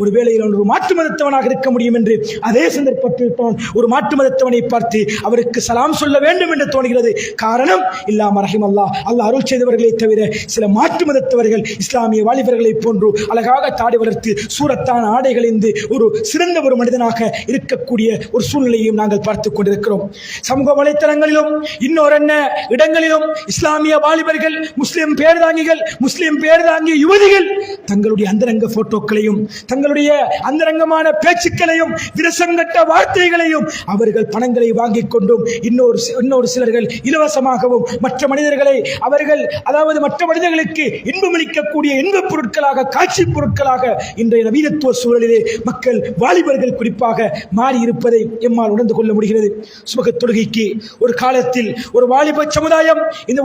ஒருவேளை ஒரு மாற்று மதத்தவனாக இருக்க முடியும் என்று அதே சந்தர்ப்பத்தில் ஒரு மாற்று மதத்தவனை பார்த்து அவருக்கு சலாம் சொல்ல வேண்டும் என்று தோன்கிறது. காரணம், இல்லாம ரஹிம் அல்லாஹ், அல்லாஹ் அருள் செய்தவர்களை தவிர சில மாற்று மதத்தவர்கள் இஸ்லாமிய வாலிபர்களை போன்று அழகாக தாடி வளர்த்து சூரத்தான ஆடைகளிலிருந்து ஒரு சிறந்த ஒரு மனிதனாக இருக்கக்கூடிய ஒரு சூழ்நிலையும் நாங்கள் பார்த்துக் கொண்டிருக்கிறோம். சமூக வலைத்தளங்களிலும் இன்னொரு இடங்களிலும் இஸ்லாமிய வாலிபர்கள், முஸ்லிம் பேர்தாங்கிகள், முஸ்லிம் பேர்தாங்கிய யுவதிகள் தங்களுடைய அந்தரங்க போட்டோக்களையும் தங்களுடைய அந்தரங்கமான பேச்சுக்களையும் விரசங்கட்ட வார்த்தைகளையும் அவர்கள் பணங்களை வாங்கிக் கொண்டும் இன்னொரு சிலர்கள் இலவசமாகவும் மற்ற மனிதர்களை அவர்கள் மற்ற மனிதர்களுக்கு இன்பமளிக்கக்கூடிய இன்பப் பொருட்களாக, காட்சி பொருட்களாக இன்றைய நவீனத்துவ சூழலிலே மக்கள் வாலிபர்கள் குறிப்பாக மாறி இருப்பதை எம்மால் உணர்ந்து கொள்ள முடிகிறது. சுபக தொழுகைக்கு ஒரு காலத்தில் ஒரு வாலிப சமுதாயம் இந்த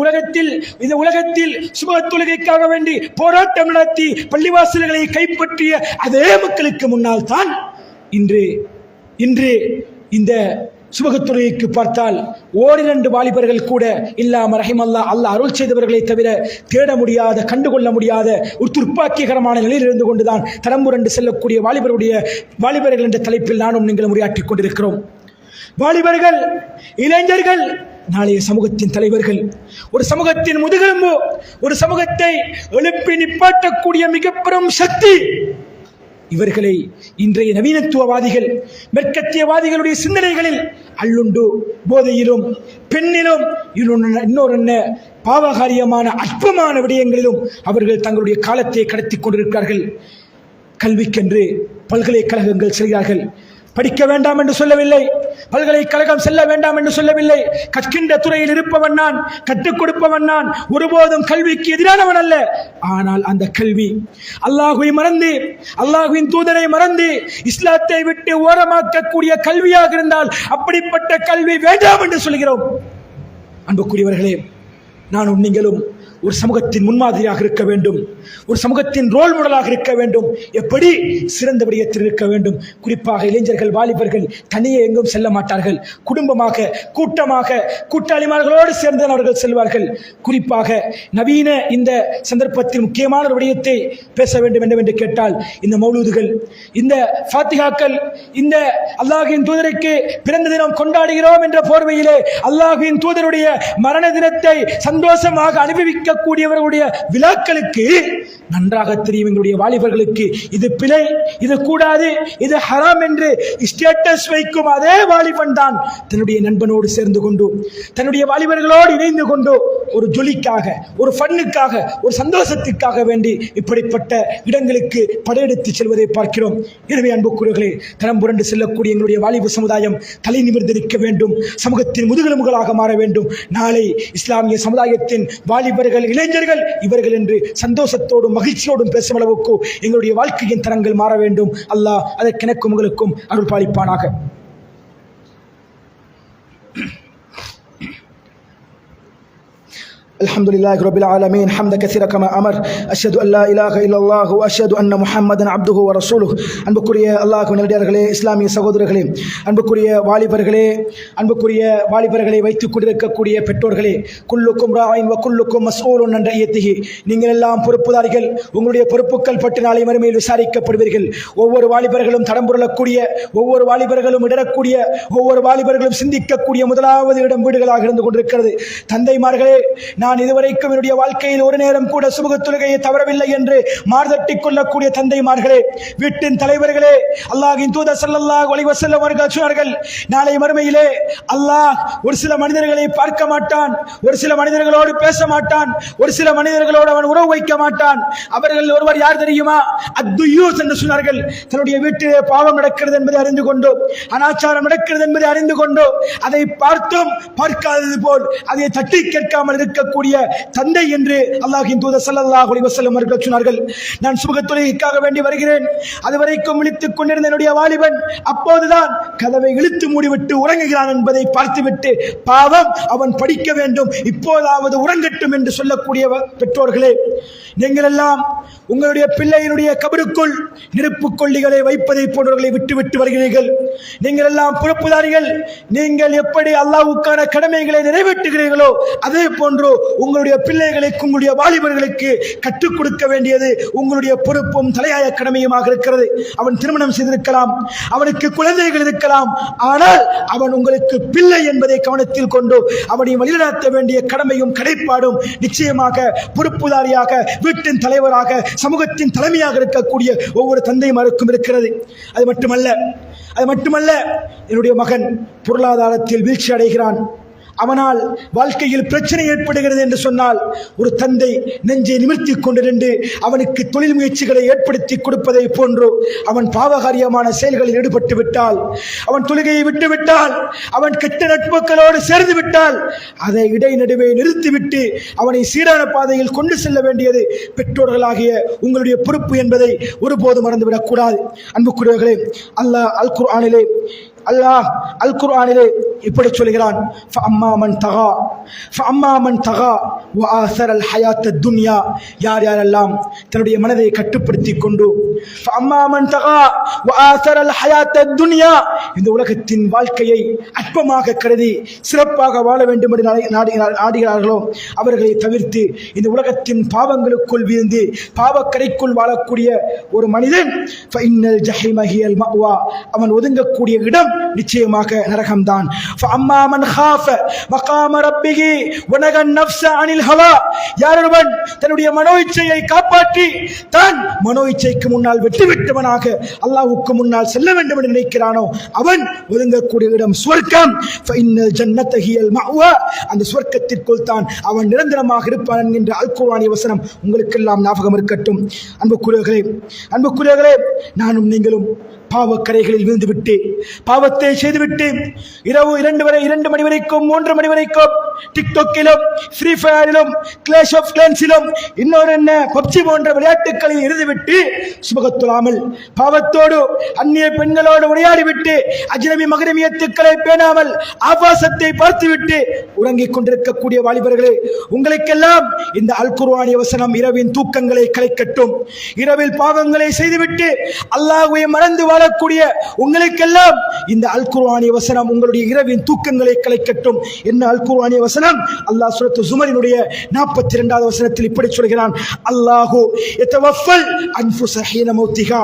உலகத்தில் சுபக தொழுகைக்காக வேண்டி போராட்டம் நடத்தி பள்ளிவாசல்களை கைப்பற்றிய அதே மக்களுக்கு முன்னால் தான் இன்று இந்த சுபகத்துறைக்கு பார்த்தால் 1-2 வாலிபர்கள் கூட இல்லாம ரஹிமல்லா, அல்லாஹ் அருள் செய்தவர்களை தவிர தேட முடியாத, கண்டுகொள்ள முடியாத ஒரு துர்ப்பாக்கியகரமான நிலையில் இருந்து கொண்டுதான் தரம்புரண்டு செல்லக்கூடிய வாலிபர்கள் என்ற தலைப்பில் நானும் நீங்களும் உரையாற்றிக் கொண்டிருக்கிறோம். வாலிபர்கள், இளைஞர்கள் நாளைய சமூகத்தின் தலைவர்கள், ஒரு சமூகத்தின் முதுகெலும்பு, ஒரு சமூகத்தை எழுப்பி நிப்பாட்டக்கூடிய மிக பெரும் சக்தி. இவர்களை இன்றைய நவீனத்துவவாதிகள், மேற்கத்தியவாதிகளுடைய சிந்தனைகளில் அள்ளுண்டு போதையிலும், பெண்ணிலும், இன்னொரு பாவகாரியமான அற்பமான விடயங்களிலும் அவர்கள் தங்களுடைய காலத்தை கடத்தி கொண்டிருக்கிறார்கள். கல்விக்கென்று பல்கலைக்கழகங்கள் செல்கிறார்கள். படிக்க வேண்டாம் என்று சொல்லவில்லை, பல்கலைக்கழகம் செல்ல வேண்டாம் என்று சொல்லவில்லை. கற்கின்ற துறையில் இருப்பவன் நான், கற்றுக் கொடுப்பவன் நான், ஒருபோதும் கல்விக்கு எதிரானவன் அல்ல. ஆனால் அந்த கல்வி அல்லாஹுவை மறந்து, அல்லாஹுவின் தூதரை மறந்து, இஸ்லாத்தை விட்டு ஓரமாக்கக்கூடிய கல்வியாக இருந்தால் அப்படிப்பட்ட கல்வி வேண்டாம் என்று சொல்கிறோம். அன்புக்குரியவர்களே, நானும் நீங்களும் ஒரு சமூகத்தின் முன்மாதிரியாக இருக்க வேண்டும், ஒரு சமூகத்தின் ரோல் மாடலாக இருக்க வேண்டும். எப்படி சிறந்த விடயத்தில் இருக்க வேண்டும். குறிப்பாக இளைஞர்கள், வாலிபர்கள் தனியே எங்கும் செல்ல மாட்டார்கள். குடும்பமாக, கூட்டமாக, கூட்டாளிமார்களோடு சேர்ந்து அவர்கள் செல்வார்கள். குறிப்பாக நவீன இந்த சந்தர்ப்பத்தில் முக்கியமான ஒரு விடயத்தை பேச வேண்டும் என்று கேட்டால், இந்த மௌலூதுகள், இந்த ஃபாத்திகாக்கள், இந்த அல்லாஹ்வின் தூதருக்கு பிறந்த தினம் கொண்டாடுகிறோம் என்ற போர்வையிலே அல்லாஹ்வின் தூதருடைய மரண தினத்தை சந்தோஷமாக அனுபவிக்க கூடியவர்களுடைய விழாக்களுக்கு நன்றாக தெரியும் எங்களுடைய வாலிபர்களுக்கு இது பிழை, இது கூடாது, இது ஹராம் என்று ஸ்டேட்டஸ் வைக்கும் அதே வாலிபன் தான் தன்னுடைய நண்பனோடு சேர்ந்து கொண்டு, தன்னுடைய வாலிபர்களோடு இணைந்து கொண்டு ஒரு ஜொலிக்காக, ஒரு ஃபன்னுக்காக, ஒரு சந்தோஷத்திற்காக வேண்டி இப்படிப்பட்ட இடங்களுக்கு படையெடுத்து செல்வதை பார்க்கிறோம். எனவே அன்புக்குரியவர்களே, தரம் புரண்டு செல்லக்கூடிய எங்களுடைய வாலிப சமுதாயம் தலை நிமிர்ந்திருக்க வேண்டும், சமூகத்தின் முதுகெலும்புகளாக மாற வேண்டும். நாளை இஸ்லாமிய சமுதாயத்தின் வாலிபர்கள், இளைஞர்கள் இவர்கள் என்று சந்தோஷத்தோடும் மகிழ்ச்சியோடும் பேசும் அளவுக்கு எங்களுடைய வாழ்க்கையின் தரங்கள் மாற வேண்டும். அல்லாஹ் அதற்கு எனக்கும் உங்களுக்கும் அருள் பாலிப்பானாக. الحمد لله رب العالمين حمدا كثيرا كما أمر أشهد أن لا إله إلا الله وأشهد أن محمدا عبده ورسوله அன்புக்குரிய அல்லாஹ்வின் நல்லடியார்களே, இஸ்லாமிய சகோதரர்களே, அன்புக்குரிய வாலிபர்களை வைத்துக் கொண்டிருக்கக்கூடிய பெற்றோர்களே, குல்லுக்கும் ராயின் வ குல்லுக்கும் மஸ்ஊலுன் அன் ரஇயத்திஹி, நீங்கள் எல்லாம் பொறுப்புதாரிகள். உங்களுடைய பொறுப்புகள் பற்றி நாளை மறுமையில் விசாரிக்கப்படுவீர்கள். ஒவ்வொரு வாலிபர்களும் தடம்புரளக்கூடிய, ஒவ்வொரு வாலிபர்களும் இடரக்கூடிய, ஒவ்வொரு வாலிபர்களும் சிந்திக்கக்கூடிய முதலாவது இடம் வீடுகளாக இருந்து கொண்டிருக்கிறது. தந்தைமார்களே, நான் இதுவரைக்கும் என்னுடைய வாழ்க்கையில் ஒரு நேரம் கூட சுபஹ் தொழுகையை தவறவில்லை என்று மார்தட்டிக் கொள்ளக்கூடிய தந்தைமார்களே, வீட்டின் தலைவர்களே, அல்லாஹ்வின் தூதர் ஸல்லல்லாஹு அலைஹி வஸல்லம் அவர்கள் சொன்னார்கள், நாளை மறுமையிலே அல்லாஹ் ஒரு சில மனிதர்களை பார்க்க மாட்டான், ஒரு சில மனிதர்களோடு பேச மாட்டான், ஒரு சில மனிதர்களோடு அவன் உறவு வைக்க மாட்டான். அவர்கள் ஒருவர் யார் தெரியுமா? அத்துயூஸ் என்று சொன்னார்கள். தன்னுடைய வீட்டிலே பாவம் நடக்கிறது என்பதை அறிந்து கொண்டோ, அனாச்சாரம் நடக்கிறது என்பதை அறிந்து கொண்டோ, அதை பார்த்தும் பார்க்காதது போல் அதை தட்டி கேட்காமல் இருக்கக்கூடிய தந்தை என்று அல்லாஹ்வின் தூதர் ஸல்லல்லாஹு அலைஹி வஸல்லம் அவர்கள் சொன்னார்கள். நான் சுபஹ் தொழுகைக்காக வேண்டி வருகிறேன். அதுவரைக்கும் விழித்துக் கொண்டிருந்த என்னுடைய வாலிபன் அப்போதுதான் கதவை இழுத்து மூடிவிட்டு உறங்குகிறான் என்பதை பார்த்துவிட்டு, பாவம் அவன் படிக்க வேண்டும், இப்போதாவது உறங்கட்டும் என்று சொல்லக்கூடிய பெற்றோர்களே, நீங்கள் எல்லாம் உங்களுடைய பிள்ளையினுடைய கபருக்குள் நெருப்பு கொள்ளிகளை வைப்பதை போன்றவர்களை விட்டுவிட்டு வருகிறீர்கள். நீங்கள் எல்லாம் பொறுப்புதாரிகள். நீங்கள் எப்படி அல்லாஹ்வுக்கான கடமைகளை நிறைவேற்றுகிறீர்களோ அதே போன்று உங்களுடைய பிள்ளைகளுக்கு, உங்களுடைய வாலிபர்களுக்கு கற்றுக் கொடுக்க வேண்டியது உங்களுடைய பொறுப்பும் தலையாய கடமையுமாக இருக்கிறது. அவன் திருமணம் செய்திருக்கலாம், அவனுக்கு குழந்தைகள் இருக்கலாம், ஆனால் அவன் உங்களுக்கு பிள்ளை என்பதை கவனத்தில் கொண்டு அவனை வழிநடத்த வேண்டிய கடமையும் கடைப்பாடும் நிச்சயமாக பொறுப்புதாரியாக, வீட்டின் தலைவராக, சமூகத்தின் தலைமையாக இருக்கக்கூடிய ஒவ்வொரு தந்தைமாருக்கும் இருக்கிறது. அது மட்டுமல்ல, என்னுடைய மகன் பொருளாதாரத்தில் வீழ்ச்சி அடைகிறான், அவனால் வாழ்க்கையில் பிரச்சனை ஏற்படுகிறது என்று சொன்னால் ஒரு தந்தை நெஞ்சை நிமிர்த்திக் கொண்டிருந்து அவனுக்கு தொழில் முயற்சிகளை ஏற்படுத்தி கொடுப்பதை போன்று, அவன் பாவகாரியமான செயல்களில் ஈடுபட்டு விட்டால், அவன் தொழுகையை விட்டுவிட்டால், அவன் கெட்ட நட்புகளோடு சேர்ந்து விட்டால், அதை இடைநடுவே நிறுத்திவிட்டு அவனை சீரான பாதையில் கொண்டு செல்ல வேண்டியது பெற்றோர்களாகிய உங்களுடைய பொறுப்பு என்பதை ஒருபோதும் மறந்துவிடக்கூடாது. அன்புக்குரியவர்களே, அல்லாஹ் அல் குர்ஆனிலே இப்படி சொல்கிறான், யாரெல்லாம் தன்னுடைய மனதை கட்டுப்படுத்தி கொண்டு இந்த உலகத்தின் வாழ்க்கையை அற்பமாக கருதி சிறப்பாக வாழ வேண்டும் என்று நாடுகிறார்களோ அவர்களை தவிர்த்து இந்த உலகத்தின் பாவங்களுக்குள் வீழ்ந்து பாவக்கரைக்குள் வாழக்கூடிய ஒரு மனிதன் அவன் ஒதுங்கக்கூடிய இடம் நிச்சயமாக நரகம்தான். யாரொருவன் தன்னுடைய மனோ இச்சையை காப்பாற்றி தான் மனோ இச்சைக்கு முன்னால் வெற்றி விட்டவனாக அல்லாஹ்வுக்கு முன்னால் செல்ல வேண்டும் என்று நினைக்கிறானோ அவன் ஒதுங்கக்கூடிய இடம் சுவர்க்கம். அந்த சுவர்க்கத்திற்குள் தான் அவன் நிரந்தரமாக இருப்பான் என்கின்ற அல் குர்ஆனிய வசனம் உங்களுக்கெல்லாம் ஞாபகம் இருக்கட்டும். அன்புக்குரியவர்களே, நானும் நீங்களும் பாவக்கரைகளில் விழுந்துவிட்டு, பாவத்தை செய்துவிட்டு, இரவு 2 மணி வரைக்கும் 3 மணி வரைக்கும் டிக்டாக்கிலும், ஃப்ரீ ஃபயரிலும், கிளாஷ் ஆஃப் கிளான்ஸிலும், இன்னொரு என்ன பப்ஜி போன்ற விளையாட்டுகளில் இருந்துவிட்டு சுபகத்துலாமல் பாவத்தோடு அந்நிய பெண்களோடு உரையாடிவிட்டு அஜ்னபி மகரமியத்துக்களை பேணாமல் ஆபாசத்தை பார்த்துவிட்டு உறங்கிக் கொண்டிருக்கக்கூடிய வாலிபர்களே, உங்களுக்கெல்லாம் இந்த அல் குர்ஆனிய வசனம் இரவின் தூக்கங்களை கலைக்கட்டும். இரவில் பாவங்களை செய்துவிட்டு அல்லாஹ்வை மறந்து வாழக்கூடிய உங்களுக்கெல்லாம் இந்த அல் குர்ஆனிய வசனம் உங்களுடைய இரவின் தூக்கங்களை கலைக்கட்டும். என்ன அல் குர்ஆனிய வசனம்? அல்லாஹ் சூரத்து ஜுமரினுடைய 42வது வசனத்தில் இப்படி சொல்கிறான், அல்லாஹு யதவஃபல் அன்ஃபுஸ ஹீன மௌத்திஹா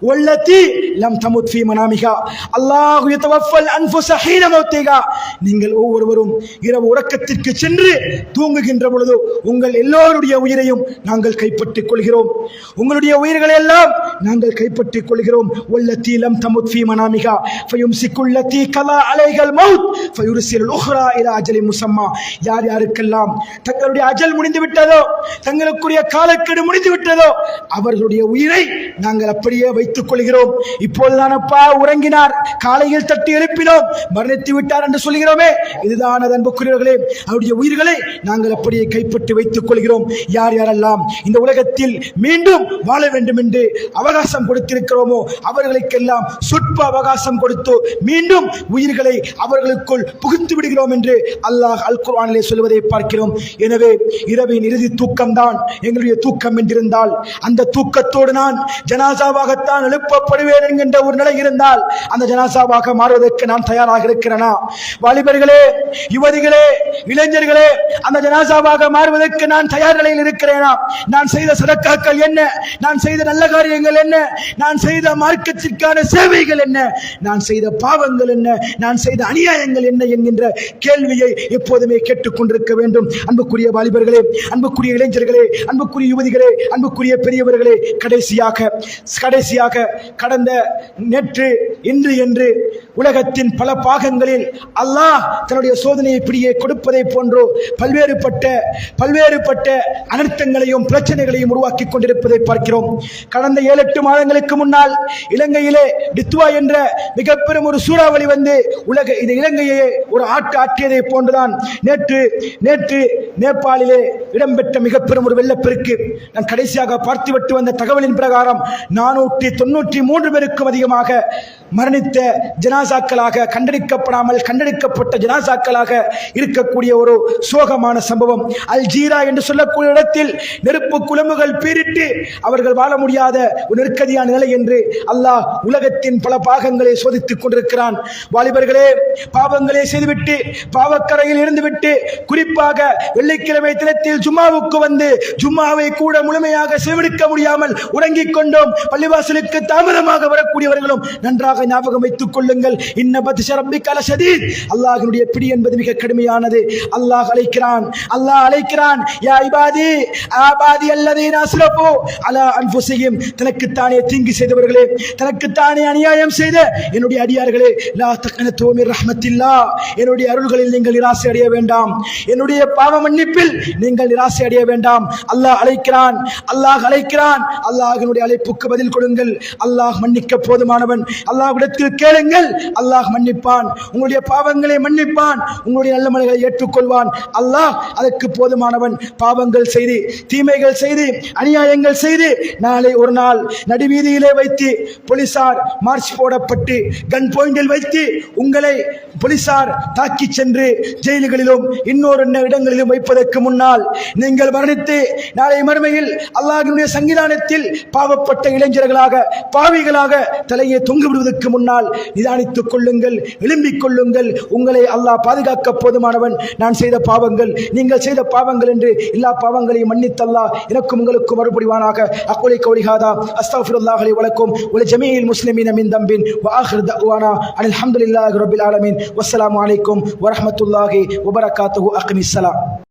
வல்லதி லம் தமுத் ஃபீ மனாமிஹா. அல்லாஹு யதவஃபல் அன்ஃபுஸ ஹீன மௌத்திஹா. நீங்கள் ஒவ்வொருவரும் இரவு உறக்கத்திற்கு சென்று தூங்குகின்ற பொழுது உங்கள் எல்லோருடைய உயிரையும் நாங்கள் கைப்பற்றிக் கொள்கிறோம். உங்களுடைய உயிர்களை எல்லாம் நாங்கள் கைப்பற்றிக் கொள்கிறோம். வல்லதி லம் தமுத் ஃபீ மனாமிஹா ஃபயும்சிகுல்லதி கலா அலைஹல் மௌத் ஃபயுர்சிலுல் உக்ரா இலா அஜலின் முஸம்மா. யாருக்கெல்லாம் தங்களுடைய அஜல் முடிந்து விட்டதோ, தங்களுக்குரிய காலக்கெடு முடிந்து விட்டதோ அவர்களுடைய உயிரை நாங்கள் அப்படியே வைத்துக் கொள்கிறோம். இப்போதுதான் அப்பா உறங்கினார், காலையில் தட்டி எழுப்பினோம், மரணித்து விட்டார் என்று சொல்கிறோமே, இதுதான் அன்புக்குரியவர்களே, அவருடைய உயிர்களை நாங்கள் அப்படியே கைப்பற்றி வைத்துக் கொள்கிறோம். யாரெல்லாம் இந்த உலகத்தில் மீண்டும் வாழ வேண்டும் என்று அவகாசம் கொடுத்திருக்கிறோமோ அவர்களுக்கெல்லாம் சொற்ப அவகாசம் கொடுத்து மீண்டும் உயிர்களை அவர்களுக்குள் புகுத்து விடுகிறோம் என்று அல்லாஹ் அல் குர்ஆனிலே சொல்வதை பார்க்கிறோம். எனவே இரவின் இறுதி தூக்கம்தான் எங்களுடைய தூக்கம் என்றிருந்தால், அந்த தூக்கத்தோடு நான் ஜனாசாவாகத்தான் எழுப்பப்படுவேன் என்கின்ற ஒரு நிலை இருந்தால் அந்த ஜனாசாவாக மாறுவதற்கு நான் தயாராக இருக்கிறேனா? வாலிபர்களே, யுவதிகளே, இளைஞர்களே, அந்த ஜனாசாவாக மாறுவதற்கு நான் தயார் நிலையில் இருக்கிறேனா? நான் செய்த சதக்காக்கள் என்ன? நான் செய்த நல்ல காரியங்கள் என்ன? நான் செய்த மார்க்கத்திற்கான சேவைகள் என்ன? நான் செய்த பாவங்கள் என்ன? நான் செய்த அநியாயங்கள் என்ன என்கின்ற கேள்வியை எப்போதுமே கேட்டுக்கொண்டிருக்க வேண்டும். அன்புக்குரிய வாலிபர்களே, அன்புக்குரிய இளைஞர்களே, அன்புக்குரிய யுவதிகளே, அன்புக்குரிய பெரியவர்களே, கடைசியாக கடந்த நேற்று இன்று என்று உலகத்தின் பல பாகங்களில் அல்லாஹ் தன்னுடைய சோதனையை பிடியே கொடுப்பதை போன்றோ பல்வேறுபட்ட அனர்த்தங்களையும் பிரச்சனைகளையும் உருவாக்கி கொண்டிருப்பதை பார்க்கிறோம். கடந்த 7-8 மாதங்களுக்கு முன்னால் இலங்கையிலே டித்வா என்ற மிக பெரும் ஒரு சூறாவளி வந்து இந்த இலங்கையை ஒரு ஆட்டியதை போன்றுதான் நேற்று நேபாளிலே இடம்பெற்ற மிக பெரும் ஒரு வெள்ளப்பெருக்கு. நான் கடைசியாக பார்த்துவிட்டு வந்த தகவலின் பிரகாரம் 493 பேருக்கும் அதிகமாக மரணித்த ஜனாசாக்களாக கண்டெடுக்கப்பட்ட ஜனாசாக்களாக இருக்கக்கூடிய ஒரு சோகமான சம்பவம். அல்ஜீரா என்று சொல்லக்கூடிய இடத்தில் நெருப்பு குழம்புகள் பீரிட்டு அவர்கள் வாழ முடியாத ஒரு நெருக்கடியான நிலை என்று அல்லாஹ் உலகத்தின் பல பாகங்களை சோதித்துக் கொண்டிருக்கிறான். வாலிபர்களே, பாவங்களை செய்துவிட்டு பாவக்கரையில் இருந்துவிட்டு குறிப்பாக வெள்ளிக்கிழமை தினத்தில் ஜும்மாவுக்கு வந்து ஜும்மாவை கூட முழுமையாக செவிடுக்க முடியாமல் உறங்கிக் கொண்டோம் பள்ளிவாசலுக்கு தாமதமாக வரக்கூடியவர்களும் நன்றாக ஞாபகம் வைத்துக் கொள்ளுங்கள். இன்ன பத்ஷ ரப்பிக லஷதீத். அல்லாஹ்வுடைய பிடி என்பது மிக கடுமையானது. அல்லாஹ் அழைக்கிறான் யா இபாதி ஆபாதி அல்லதீன அஸ்ரஃபு அலா அன்ஃபுஸிஹிம். தனக்குத்தானே தீங்கு செய்தவர்களே, தனக்குத்தானே அநியாயம் செய்த என்னுடைய அடியார்களே, லா தக்னது மின் ரஹ்மத்தில்லாஹ். என்னுடைய அருள்களில் நீங்கள் நிராசை அடைய வேண்டாம். என்னுடைய பாவ மன்னிப்பில் நீங்கள் நிராசை அடைய வேண்டாம். அல்லாஹ் அழைக்கிறான். அல்லாஹ்வினுடைய அழைப்புக்கு பதில் கொடுங்கள். அல்லாஹ் மன்னிக்க போதுமானவன். அல்லாஹ்விடத்தில் கேளுங்கள், அல்லாஹ் மன்னிப்பான். உங்களுடைய பாவங்களை மன்னிப்பான். உங்களுடைய நல்ல மனங்களை ஏற்றுக்கொள்வான். அல்லாஹ் அதற்கு போதுமானவன். பாவங்கள் செய்து, தீமைகள் செய்து, அநியாயங்கள் செய்து நாளை ஒரு நாள் நடுவீதியிலே வைத்து போலீசார் மார்ச் போடப்பட்டு கன் பாயிண்டில் வைத்து உங்களை போலீசார் தாக்கி சென்று ஜெயில்களிலும் இன்னொரு இடங்களிலும் வைப்பதற்கு முன்னால் நீங்கள் மரணித்து நாளை மறுமையில் அல்லாஹ்வுடைய சங்கிதானத்தில் பாவப்பட்ட இளைஞர்களாக, பாவிகளாக தலையை தொங்கு விடுவதற்கு முன்னால் நிதானித்துக் கொள்ளுங்கள், எழும்பிக் கொள்ளுங்கள். உங்களை அல்லாஹ் பாதுகாக்க போதுமானவன். நான் செய்த பாவங்கள், நீங்கள் செய்த பாவங்கள் என்று எல்லா பாவங்களையும் மன்னித்து அல்லாஹ் எனக்கும் உங்களுக்கும் மறுபடிவானாக. அக்லி கௌலி ஹாதா அஸ்தக்ஃபிருல்லாஹ் லி வ லக்கும் வ லிஜமீஇல் முஸ்லிமீன மின் தம்பின் வ ஆகிர் தஅவானா அனில் ஹம்துலில்லாஹி ரப்பில் ஆலமீன். வஸ்ஸலாமு அலைக்கும் வ ரஹ்மத்துல்லாஹி வ பரகாத்துஹு. அக்மிஸ் ஸலாம்.